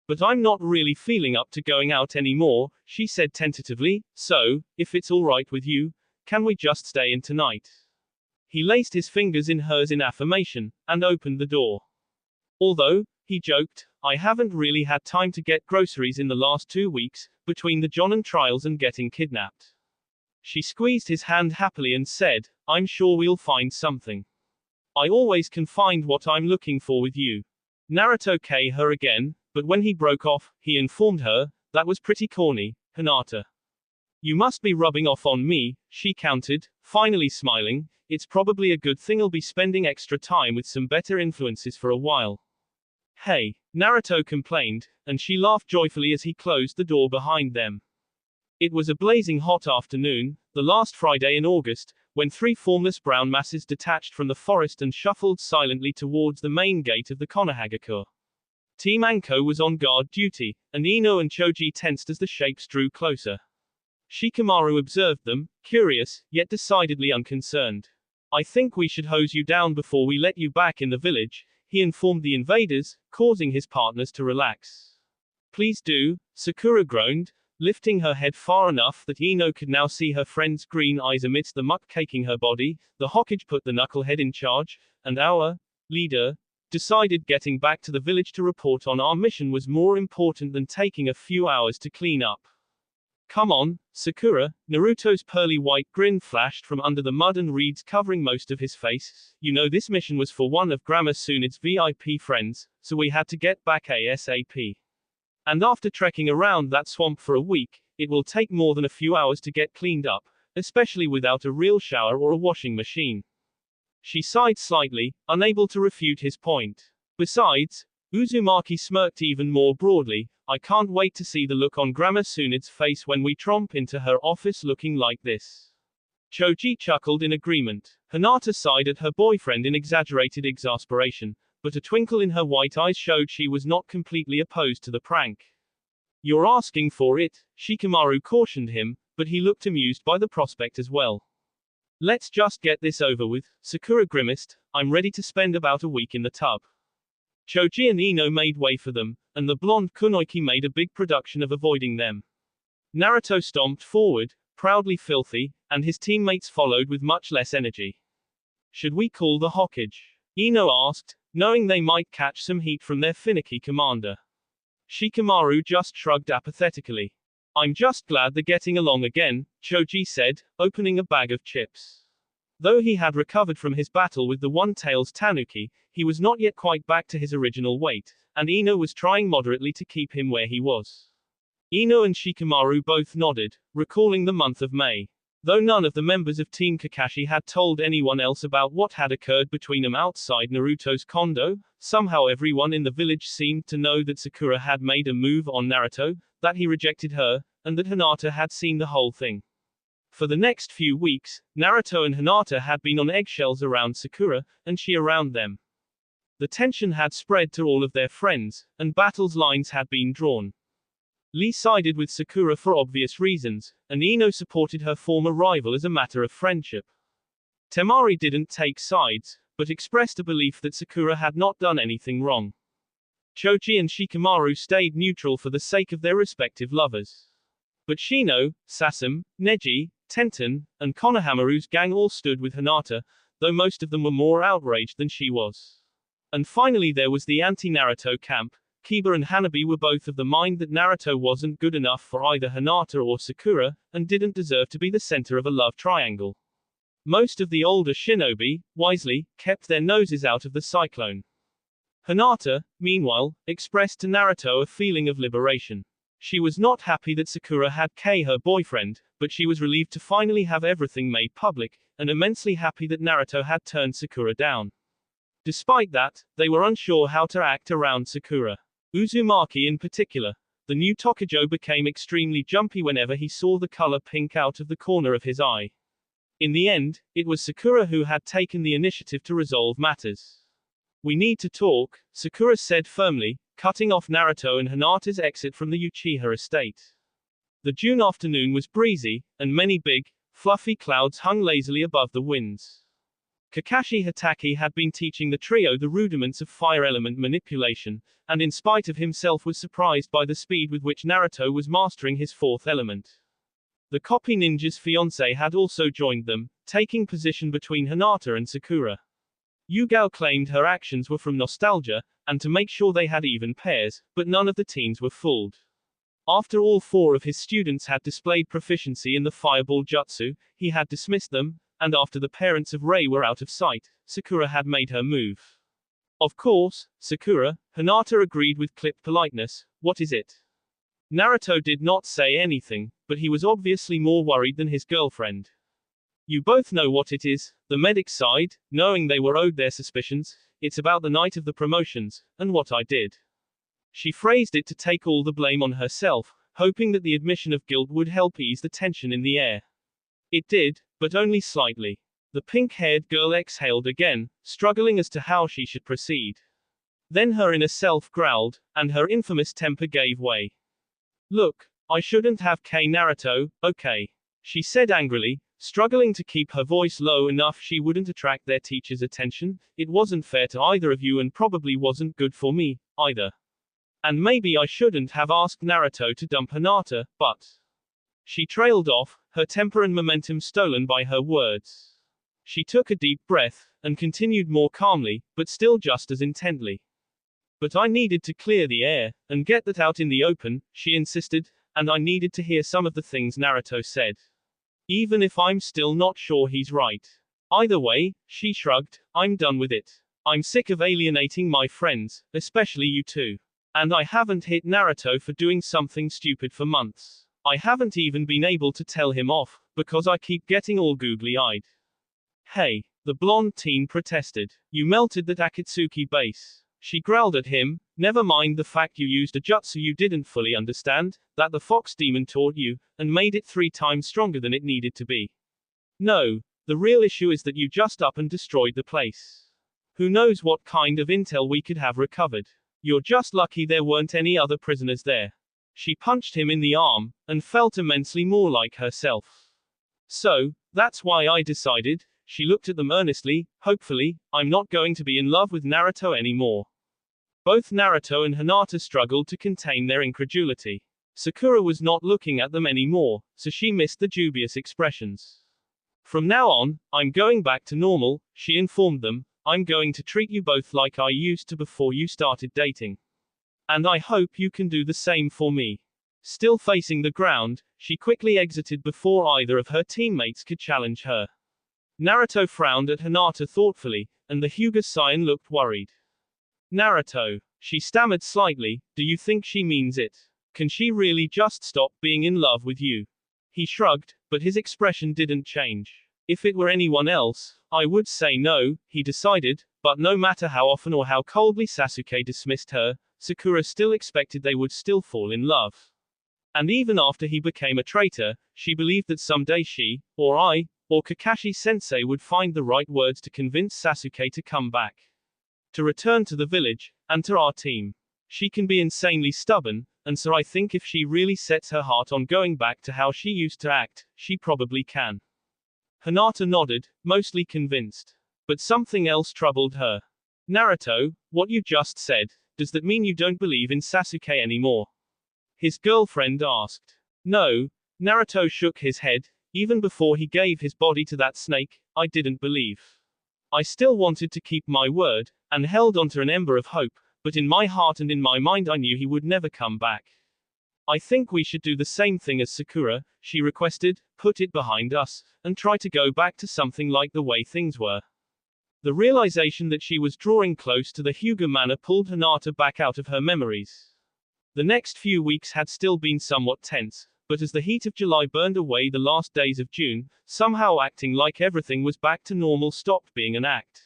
But I'm not really feeling up to going out anymore, she said tentatively, so, if it's alright with you, can we just stay in tonight? He laced his fingers in hers in affirmation, and opened the door. Although, he joked, I haven't really had time to get groceries in the last 2 weeks, between the Jonan trials and getting kidnapped. She squeezed his hand happily and said, I'm sure we'll find something. I always can find what I'm looking for with you. Naruto kissed her again, but when he broke off, he informed her, that was pretty corny, Hinata. You must be rubbing off on me, she countered, finally smiling, it's probably a good thing I'll be spending extra time with some better influences for a while. Hey, Naruto complained, and she laughed joyfully as he closed the door behind them. It was a blazing hot afternoon, the last Friday in August, when 3 formless brown masses detached from the forest and shuffled silently towards the main gate of the Konohagakure. Team Anko was on guard duty, and Ino and Choji tensed as the shapes drew closer. Shikamaru observed them, curious, yet decidedly unconcerned. I think we should hose you down before we let you back in the village, he informed the invaders, causing his partners to relax. Please do, Sakura groaned, lifting her head far enough that Ino could now see her friend's green eyes amidst the muck caking her body. The Hokage put the knucklehead in charge, and our leader decided getting back to the village to report on our mission was more important than taking a few hours to clean up. Come on, Sakura, Naruto's pearly white grin flashed from under the mud and reeds covering most of his face. You know this mission was for one of Grandma Tsunade's VIP friends, so we had to get back ASAP. And after trekking around that swamp for a week, it will take more than a few hours to get cleaned up, especially without a real shower or a washing machine. She sighed slightly, unable to refute his point. Besides, Uzumaki smirked even more broadly, I can't wait to see the look on Grandma Tsunade's face when we tromp into her office looking like this. Choji chuckled in agreement. Hinata sighed at her boyfriend in exaggerated exasperation, but a twinkle in her white eyes showed she was not completely opposed to the prank. You're asking for it, Shikamaru cautioned him, but he looked amused by the prospect as well. Let's just get this over with, Sakura grimaced, I'm ready to spend about a week in the tub. Choji and Ino made way for them, and the blonde Kunoichi made a big production of avoiding them. Naruto stomped forward, proudly filthy, and his teammates followed with much less energy. Should we call the Hokage? Ino asked, knowing they might catch some heat from their finicky commander. Shikamaru just shrugged apathetically. I'm just glad they're getting along again, Choji said, opening a bag of chips. Though he had recovered from his battle with the One-Tails Tanuki, he was not yet quite back to his original weight, and Ino was trying moderately to keep him where he was. Ino and Shikamaru both nodded, recalling the month of May. Though none of the members of Team Kakashi had told anyone else about what had occurred between them outside Naruto's condo, somehow everyone in the village seemed to know that Sakura had made a move on Naruto. that he rejected her, and that Hinata had seen the whole thing. For the next few weeks, Naruto and Hinata had been on eggshells around Sakura, and she around them. The tension had spread to all of their friends, and battles lines had been drawn. Lee sided with Sakura for obvious reasons, and Ino supported her former rival as a matter of friendship. Temari didn't take sides, but expressed a belief that Sakura had not done anything wrong. Choji and Shikamaru stayed neutral for the sake of their respective lovers. But Shino, Sasum, Neji, Tenten, and Konohamaru's gang all stood with Hinata, though most of them were more outraged than she was. And finally there was the anti-Naruto camp. Kiba and Hanabi were both of the mind that Naruto wasn't good enough for either Hinata or Sakura, and didn't deserve to be the center of a love triangle. Most of the older shinobi, wisely, kept their noses out of the cyclone. Hinata, meanwhile, expressed to Naruto a feeling of liberation. She was not happy that Sakura had her boyfriend, but she was relieved to finally have everything made public, and immensely happy that Naruto had turned Sakura down. Despite that, they were unsure how to act around Sakura. Uzumaki in particular. The new Tokujo became extremely jumpy whenever he saw the color pink out of the corner of his eye. In the end, it was Sakura who had taken the initiative to resolve matters. "We need to talk," Sakura said firmly, cutting off Naruto and Hinata's exit from the Uchiha estate. The June afternoon was breezy, and many big, fluffy clouds hung lazily above the winds. Kakashi Hatake had been teaching the trio the rudiments of fire element manipulation, and in spite of himself was surprised by the speed with which Naruto was mastering his fourth element. The copy ninja's fiancé had also joined them, taking position between Hinata and Sakura. Yugao claimed her actions were from nostalgia, and to make sure they had even pairs, but none of the teens were fooled. After all four of his students had displayed proficiency in the fireball jutsu, he had dismissed them, and after the parents of Rei were out of sight, Sakura had made her move. "Of course, Sakura," Hinata agreed with clipped politeness. "What is it?" Naruto did not say anything, but he was obviously more worried than his girlfriend. "You both know what it is," the medic sighed, knowing they were owed their suspicions. "It's about the night of the promotions, and what I did." She phrased it to take all the blame on herself, hoping that the admission of guilt would help ease the tension in the air. It did, but only slightly. The pink-haired girl exhaled again, struggling as to how she should proceed. Then her inner self growled, and her infamous temper gave way. "Look, I shouldn't have Naruto, okay?" she said angrily, struggling to keep her voice low enough she wouldn't attract their teacher's attention. "It wasn't fair to either of you and probably wasn't good for me, either. And maybe I shouldn't have asked Naruto to dump Hinata, but..." She trailed off, her temper and momentum stolen by her words. She took a deep breath, and continued more calmly, but still just as intently. "But I needed to clear the air, and get that out in the open," she insisted, "and I needed to hear some of the things Naruto said. Even if I'm still not sure he's right. Either way," she shrugged, "I'm done with it. I'm sick of alienating my friends, especially you two. And I haven't hit Naruto for doing something stupid for months. I haven't even been able to tell him off, because I keep getting all googly-eyed." "Hey," the blonde teen protested. "You melted that Akatsuki base." She growled at him. "Never mind the fact you used a jutsu you didn't fully understand, that the fox demon taught you, and made it 3 times stronger than it needed to be. No, the real issue is that you just up and destroyed the place. Who knows what kind of intel we could have recovered. You're just lucky there weren't any other prisoners there." She punched him in the arm, and felt immensely more like herself. "So, that's why I decided," she looked at them earnestly, hopefully, "I'm not going to be in love with Naruto anymore." Both Naruto and Hinata struggled to contain their incredulity. Sakura was not looking at them anymore, so she missed the dubious expressions. "From now on, I'm going back to normal," she informed them. "I'm going to treat you both like I used to before you started dating. And I hope you can do the same for me." Still facing the ground, she quickly exited before either of her teammates could challenge her. Naruto frowned at Hinata thoughtfully, and the Hyuga Saiyan looked worried. "Naruto," she stammered slightly, "do you think she means it? Can she really just stop being in love with you?" He shrugged, but his expression didn't change. "If it were anyone else, I would say no," he decided, but no matter how often or how coldly Sasuke dismissed her, Sakura still expected they would still fall in love. And even after he became a traitor, she believed that someday she, or I, or Kakashi-sensei would find the right words to convince Sasuke to come back. To return to the village, and to our team. She can be insanely stubborn, and so I think if she really sets her heart on going back to how she used to act, she probably can. Hinata nodded, mostly convinced. But something else troubled her. Naruto, what you just said, does that mean you don't believe in Sasuke anymore? His girlfriend asked. No, Naruto shook his head. Even before he gave his body to that snake, I didn't believe. I still wanted to keep my word, and held onto an ember of hope, but in my heart and in my mind I knew he would never come back. I think we should do the same thing as Sakura, she requested, put it behind us, and try to go back to something like the way things were. The realization that she was drawing close to the Hyuga manor pulled Hinata back out of her memories. The next few weeks had still been somewhat tense, but as the heat of July burned away the last days of June, somehow acting like everything was back to normal stopped being an act.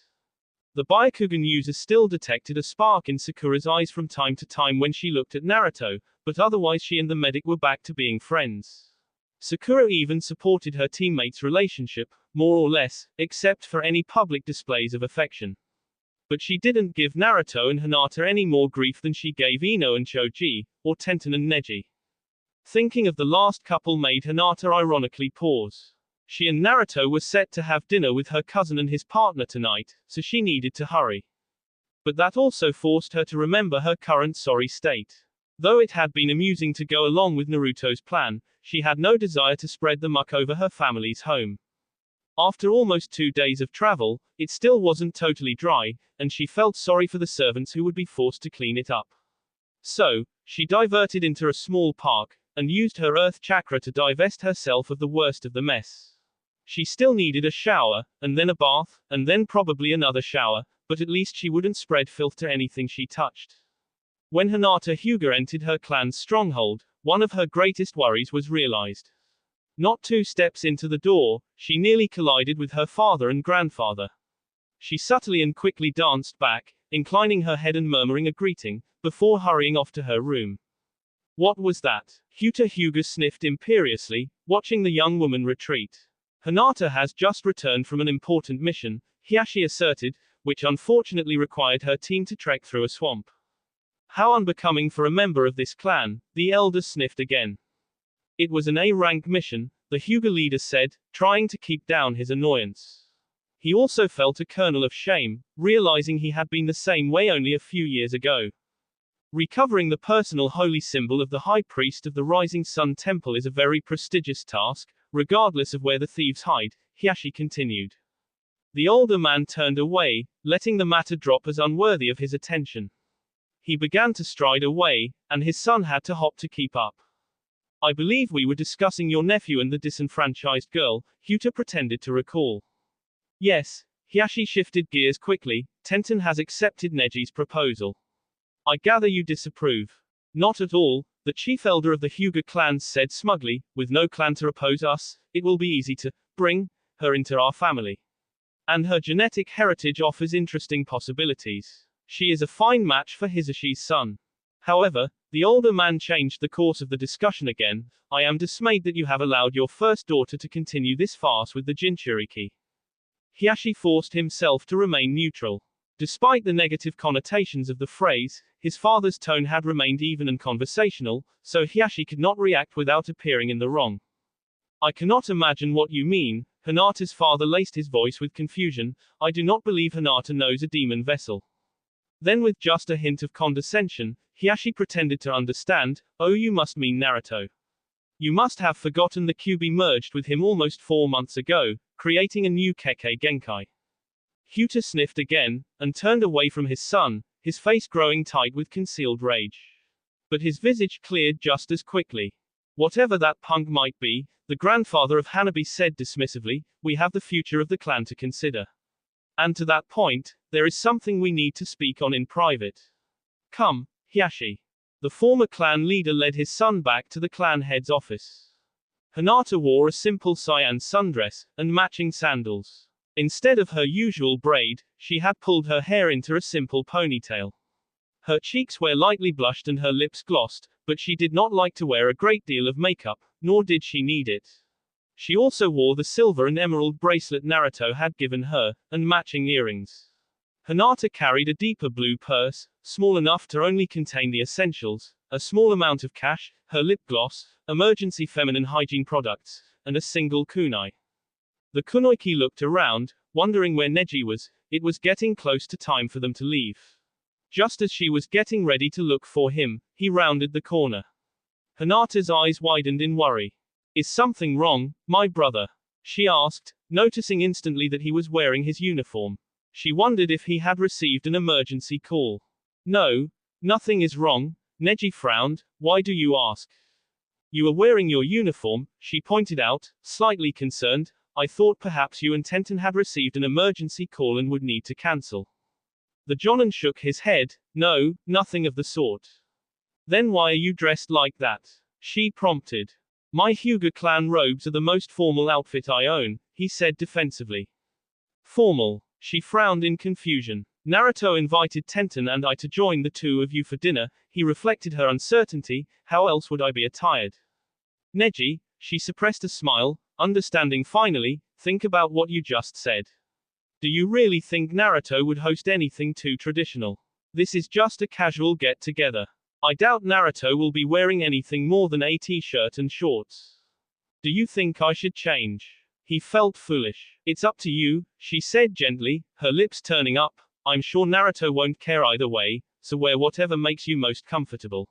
The Byakugan user still detected a spark in Sakura's eyes from time to time when she looked at Naruto, but otherwise she and the medic were back to being friends. Sakura even supported her teammates' relationship, more or less, except for any public displays of affection. But she didn't give Naruto and Hinata any more grief than she gave Ino and Choji, or Tenten and Neji. Thinking of the last couple made Hinata ironically pause. She and Naruto were set to have dinner with her cousin and his partner tonight, so she needed to hurry. But that also forced her to remember her current sorry state. Though it had been amusing to go along with Naruto's plan, she had no desire to spread the muck over her family's home. After almost 2 days of travel, it still wasn't totally dry, and she felt sorry for the servants who would be forced to clean it up. So, she diverted into a small park, and used her earth chakra to divest herself of the worst of the mess. She still needed a shower, and then a bath, and then probably another shower, but at least she wouldn't spread filth to anything she touched. When Hinata Hyuga entered her clan's stronghold, one of her greatest worries was realized. Not 2 steps into the door, she nearly collided with her father and grandfather. She subtly and quickly danced back, inclining her head and murmuring a greeting, before hurrying off to her room. What was that? Hyuga sniffed imperiously, watching the young woman retreat. Hinata has just returned from an important mission, Hiashi asserted, which unfortunately required her team to trek through a swamp. How unbecoming for a member of this clan, the elder sniffed again. It was an A-rank mission, the Hyuga leader said, trying to keep down his annoyance. He also felt a kernel of shame, realizing he had been the same way only a few years ago. Recovering the personal holy symbol of the High Priest of the Rising Sun Temple is a very prestigious task, regardless of where the thieves hide, Hiashi continued. The older man turned away, letting the matter drop as unworthy of his attention. He began to stride away, and his son had to hop to keep up. I believe we were discussing your nephew and the disenfranchised girl, Hyuga pretended to recall. Yes, Hiashi shifted gears quickly, Tenten has accepted Neji's proposal. I gather you disapprove. Not at all, the chief elder of the Hyuga clans said smugly, with no clan to oppose us, it will be easy to bring her into our family. And her genetic heritage offers interesting possibilities. She is a fine match for Hisashi's son. However, the older man changed the course of the discussion again. I am dismayed that you have allowed your first daughter to continue this farce with the Jinchuriki. Hiashi forced himself to remain neutral. Despite the negative connotations of the phrase, his father's tone had remained even and conversational, so Hiashi could not react without appearing in the wrong. I cannot imagine what you mean. Hinata's father laced his voice with confusion. I do not believe Hinata knows a demon vessel. Then with just a hint of condescension, Hiashi pretended to understand. Oh, you must mean Naruto. You must have forgotten the Kyuubi merged with him almost 4 months ago, creating a new Kekkei Genkai. Hyuga sniffed again, and turned away from his son, his face growing tight with concealed rage. But his visage cleared just as quickly. Whatever that punk might be, the grandfather of Hanabi said dismissively, we have the future of the clan to consider. And to that point, there is something we need to speak on in private. Come, Hiashi. The former clan leader led his son back to the clan head's office. Hinata wore a simple cyan sundress, and matching sandals. Instead of her usual braid, she had pulled her hair into a simple ponytail. Her cheeks were lightly blushed and her lips glossed, but she did not like to wear a great deal of makeup, nor did she need it. She also wore the silver and emerald bracelet Naruto had given her, and matching earrings. Hinata carried a deeper blue purse, small enough to only contain the essentials, a small amount of cash, her lip gloss, emergency feminine hygiene products, and a single kunai. The kunoiki looked around, wondering where Neji was. It was getting close to time for them to leave. Just as she was getting ready to look for him, he rounded the corner. Hinata's eyes widened in worry. Is something wrong, my brother? She asked, noticing instantly that he was wearing his uniform. She wondered if he had received an emergency call. No, nothing is wrong, Neji frowned. Why do you ask? You are wearing your uniform, she pointed out, slightly concerned. I thought perhaps you and Tenten had received an emergency call and would need to cancel. The Jonin shook his head. No, nothing of the sort. Then why are you dressed like that? She prompted. My Hyuga clan robes are the most formal outfit I own, he said defensively. Formal? She frowned in confusion. Naruto invited Tenten and I to join the two of you for dinner. He reflected her uncertainty. How else would I be attired? Neji, she suppressed a smile, understanding finally. Think about what you just said. Do you really think Naruto would host anything too traditional? This is just a casual get-together. I doubt Naruto will be wearing anything more than a t-shirt and shorts. Do you think I should change? He felt foolish. It's up to you, she said gently, her lips turning up. I'm sure Naruto won't care either way, so wear whatever makes you most comfortable.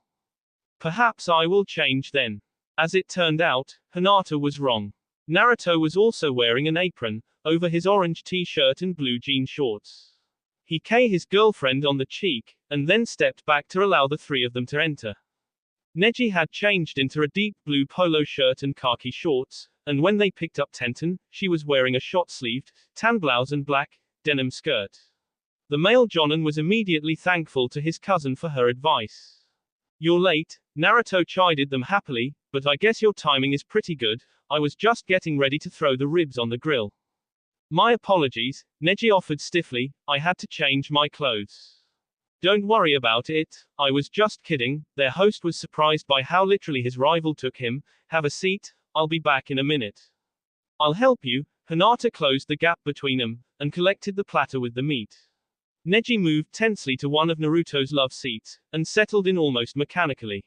Perhaps I will change then. As it turned out, Hinata was wrong. Naruto was also wearing an apron, over his orange t-shirt and blue jean shorts. He kissed his girlfriend on the cheek, and then stepped back to allow the three of them to enter. Neji had changed into a deep blue polo shirt and khaki shorts, and when they picked up Tenten, she was wearing a short-sleeved, tan blouse and black, denim skirt. The male Jonin was immediately thankful to his cousin for her advice. You're late, Naruto chided them happily, but I guess your timing is pretty good. I was just getting ready to throw the ribs on the grill. My apologies, Neji offered stiffly, I had to change my clothes. Don't worry about it, I was just kidding. Their host was surprised by how literally his rival took him. Have a seat, I'll be back in a minute. I'll help you. Hinata closed the gap between them, and collected the platter with the meat. Neji moved tensely to one of Naruto's love seats, and settled in almost mechanically.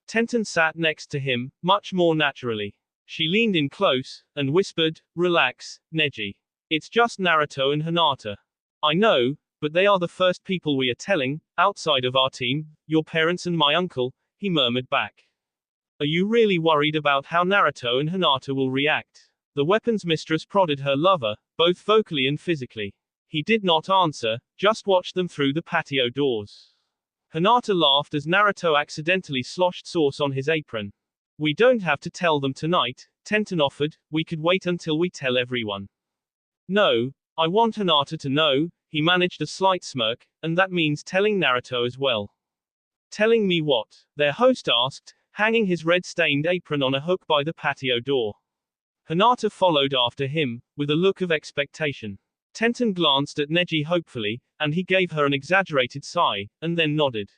Tenten sat next to him, much more naturally. She leaned in close, and whispered, Relax, Neji. It's just Naruto and Hinata. I know, but they are the first people we are telling, outside of our team, your parents and my uncle, he murmured back. Are you really worried about how Naruto and Hinata will react? The weapons mistress prodded her lover, both vocally and physically. He did not answer, just watched them through the patio doors. Hinata laughed as Naruto accidentally sloshed sauce on his apron. We don't have to tell them tonight, Tenten offered, we could wait until we tell everyone. No, I want Hinata to know, he managed a slight smirk, and that means telling Naruto as well. Telling me what? Their host asked, hanging his red-stained apron on a hook by the patio door. Hinata followed after him, with a look of expectation. Tenten glanced at Neji hopefully, and he gave her an exaggerated sigh, and then nodded.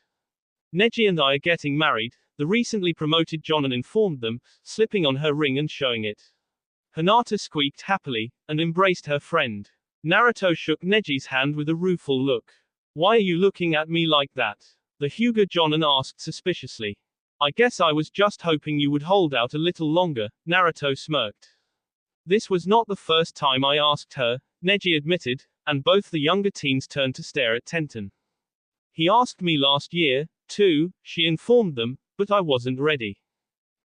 Neji and I are getting married, the recently promoted Jonin informed them, slipping on her ring and showing it. Hinata squeaked happily, and embraced her friend. Naruto shook Neji's hand with a rueful look. Why are you looking at me like that? The Hyuga Jonin asked suspiciously. I guess I was just hoping you would hold out a little longer, Naruto smirked. This was not the first time I asked her, Neji admitted, and both the younger teens turned to stare at Tenten. He asked me last year, too, she informed them, but I wasn't ready.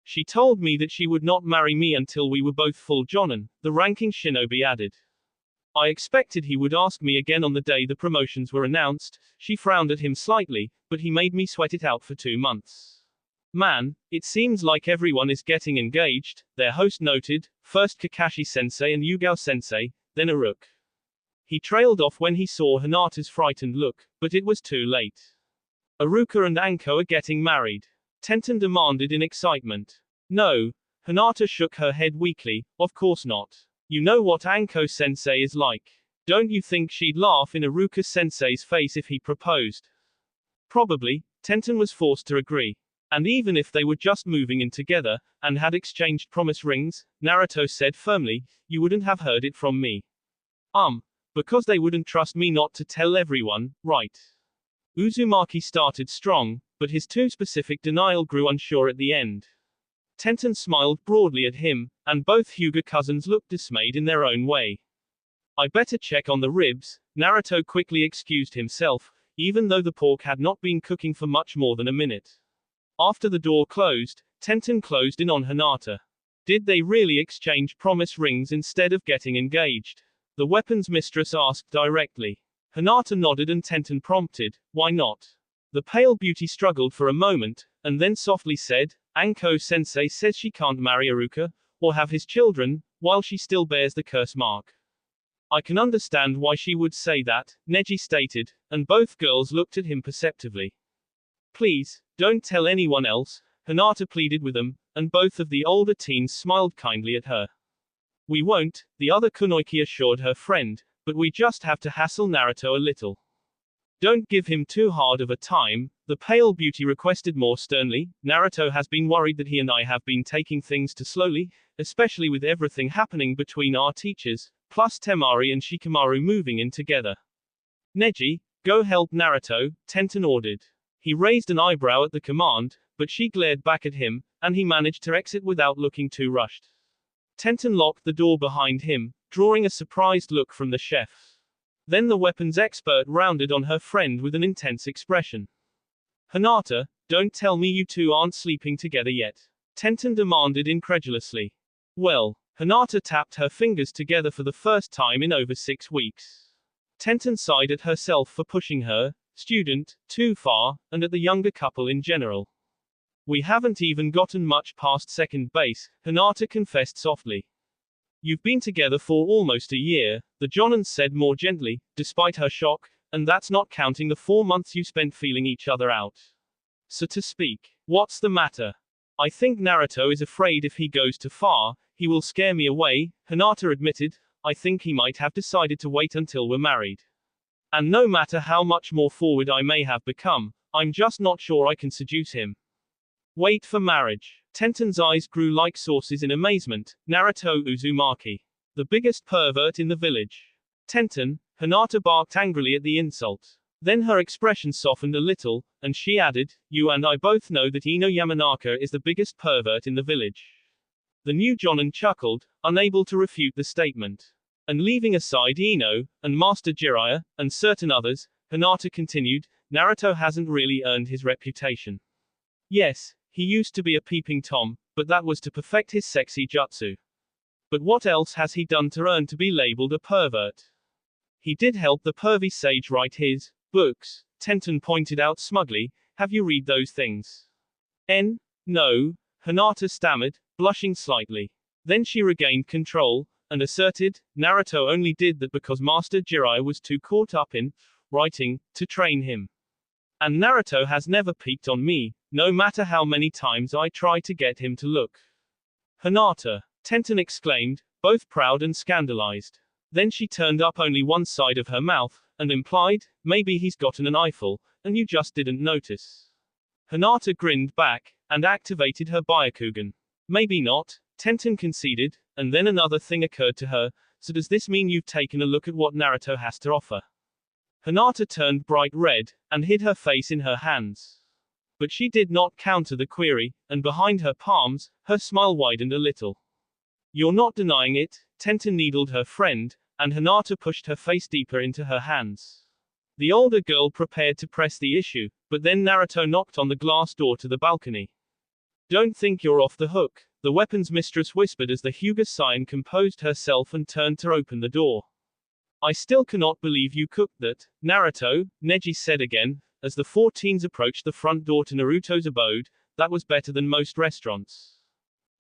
She told me that she would not marry me until we were both full Jonin, the ranking shinobi added. I expected he would ask me again on the day the promotions were announced. She frowned at him slightly, but he made me sweat it out for 2 months. Man, it seems like everyone is getting engaged, their host noted, first Kakashi-sensei and Yugao-sensei, then Aruk. He trailed off when he saw Hinata's frightened look, but it was too late. Aruka and Anko are getting married. Tenten demanded in excitement. No. Hinata shook her head weakly, of course not. You know what Anko-sensei is like. Don't you think she'd laugh in Aruka-sensei's face if he proposed? Probably, Tenten was forced to agree. And even if they were just moving in together, and had exchanged promise rings, Naruto said firmly, you wouldn't have heard it from me. Because they wouldn't trust me not to tell everyone, right? Uzumaki started strong, but his too specific denial grew unsure at the end. Tenten smiled broadly at him, and both Hyuga cousins looked dismayed in their own way. I better check on the ribs, Naruto quickly excused himself, even though the pork had not been cooking for much more than a minute. After the door closed, Tenten closed in on Hinata. Did they really exchange promise rings instead of getting engaged? The weapons mistress asked directly. Hinata nodded and Tenten prompted, why not? The pale beauty struggled for a moment, and then softly said, Anko-sensei says she can't marry Iruka, or have his children, while she still bears the curse mark. I can understand why she would say that, Neji stated, and both girls looked at him perceptively. Please, don't tell anyone else, Hinata pleaded with them, and both of the older teens smiled kindly at her. We won't, the other kunoichi assured her friend, but we just have to hassle Naruto a little. Don't give him too hard of a time, the pale beauty requested more sternly. Naruto has been worried that he and I have been taking things too slowly, especially with everything happening between our teachers, plus Temari and Shikamaru moving in together. Neji, go help Naruto, Tenten ordered. He raised an eyebrow at the command, but she glared back at him, and he managed to exit without looking too rushed. Tenten locked the door behind him, drawing a surprised look from the chef. Then the weapons expert rounded on her friend with an intense expression. Hinata, don't tell me you two aren't sleeping together yet. Tenten demanded incredulously. Well, Hinata tapped her fingers together for the first time in over 6 weeks. Tenten sighed at herself for pushing her, student, too far, and at the younger couple in general. We haven't even gotten much past second base, Hinata confessed softly. You've been together for almost a year, the Jonin said more gently, despite her shock, and that's not counting the 4 months you spent feeling each other out. So to speak. What's the matter? I think Naruto is afraid if he goes too far, he will scare me away, Hinata admitted. I think he might have decided to wait until we're married. And no matter how much more forward I may have become, I'm just not sure I can seduce him. Wait for marriage. Tenten's eyes grew like saucers in amazement. Naruto Uzumaki. The biggest pervert in the village. Tenten, Hinata barked angrily at the insult. Then her expression softened a little, and she added, you and I both know that Ino Yamanaka is the biggest pervert in the village. The new Jonin chuckled, unable to refute the statement. And leaving aside Ino, and Master Jiraiya, and certain others, Hinata continued, Naruto hasn't really earned his reputation. Yes, he used to be a peeping Tom, but that was to perfect his sexy jutsu. But what else has he done to earn to be labeled a pervert? He did help the pervy sage write his books, Tenten pointed out smugly. Have you read those things? No, Hinata stammered, blushing slightly. Then she regained control, and asserted, Naruto only did that because Master Jiraiya was too caught up in writing to train him. And Naruto has never peeked on me, no matter how many times I try to get him to look. Hinata, Tenten exclaimed, both proud and scandalized. Then she turned up only one side of her mouth, and implied, maybe he's gotten an eyeful, and you just didn't notice. Hinata grinned back, and activated her Byakugan. Maybe not, Tenten conceded, and then another thing occurred to her, so does this mean you've taken a look at what Naruto has to offer? Hinata turned bright red, and hid her face in her hands. But she did not counter the query, and behind her palms, her smile widened a little. You're not denying it, Tenten needled her friend, and Hinata pushed her face deeper into her hands. The older girl prepared to press the issue, but then Naruto knocked on the glass door to the balcony. Don't think you're off the hook, the weapons mistress whispered as the Hyuga scion composed herself and turned to open the door. I still cannot believe you cooked that, Naruto, Neji said again, as the 4 teens approached the front door to Naruto's abode. That was better than most restaurants.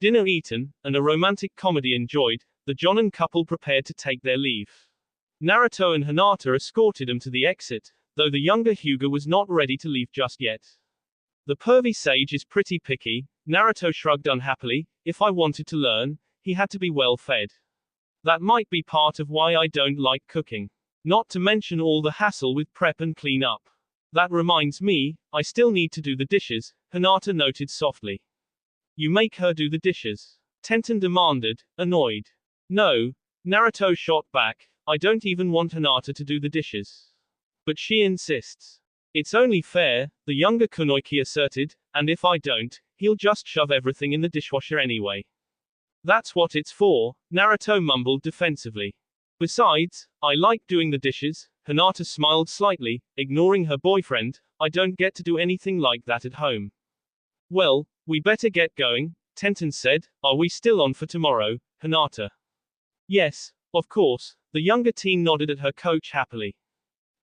Dinner eaten, and a romantic comedy enjoyed, the Jonin couple prepared to take their leave. Naruto and Hinata escorted them to the exit, though the younger Hyuga was not ready to leave just yet. The pervy sage is pretty picky, Naruto shrugged unhappily. If I wanted to learn, he had to be well fed. That might be part of why I don't like cooking. Not to mention all the hassle with prep and clean up. That reminds me, I still need to do the dishes, Hinata noted softly. You make her do the dishes? Tenten demanded, annoyed. No, Naruto shot back, I don't even want Hinata to do the dishes. But she insists. It's only fair, the younger Kunoichi asserted, and if I don't, he'll just shove everything in the dishwasher anyway. That's what it's for, Naruto mumbled defensively. Besides, I like doing the dishes, Hinata smiled slightly, ignoring her boyfriend, I don't get to do anything like that at home. Well, we better get going, Tenten said, are we still on for tomorrow, Hinata? Yes, of course, the younger teen nodded at her coach happily.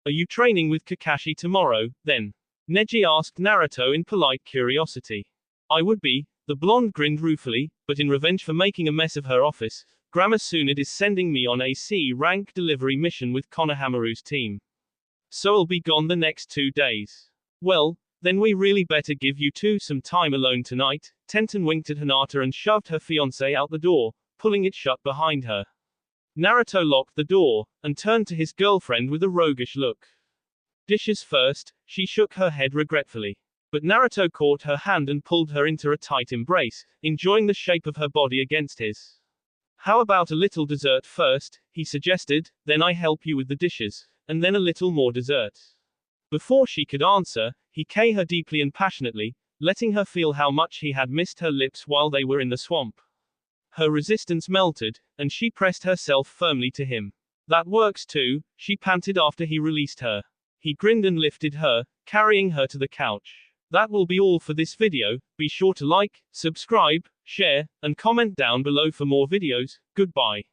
Are you training with Kakashi tomorrow, then? Neji asked Naruto in polite curiosity. I would be, the blonde grinned ruefully, but in revenge for making a mess of her office, Grandma Tsunade is sending me on a C-rank delivery mission with Konohamaru's team. So I'll be gone the next 2 days. Well, then we really better give you two some time alone tonight. Tenten winked at Hinata and shoved her fiancé out the door, pulling it shut behind her. Naruto locked the door, and turned to his girlfriend with a roguish look. Dishes first, she shook her head regretfully. But Naruto caught her hand and pulled her into a tight embrace, enjoying the shape of her body against his. How about a little dessert first, he suggested, then I help you with the dishes, and then a little more dessert. Before she could answer, he kissed her deeply and passionately, letting her feel how much he had missed her lips while they were in the swamp. Her resistance melted, and she pressed herself firmly to him. That works too, she panted after he released her. He grinned and lifted her, carrying her to the couch. That will be all for this video. Be sure to like, subscribe, share, and comment down below for more videos. Goodbye.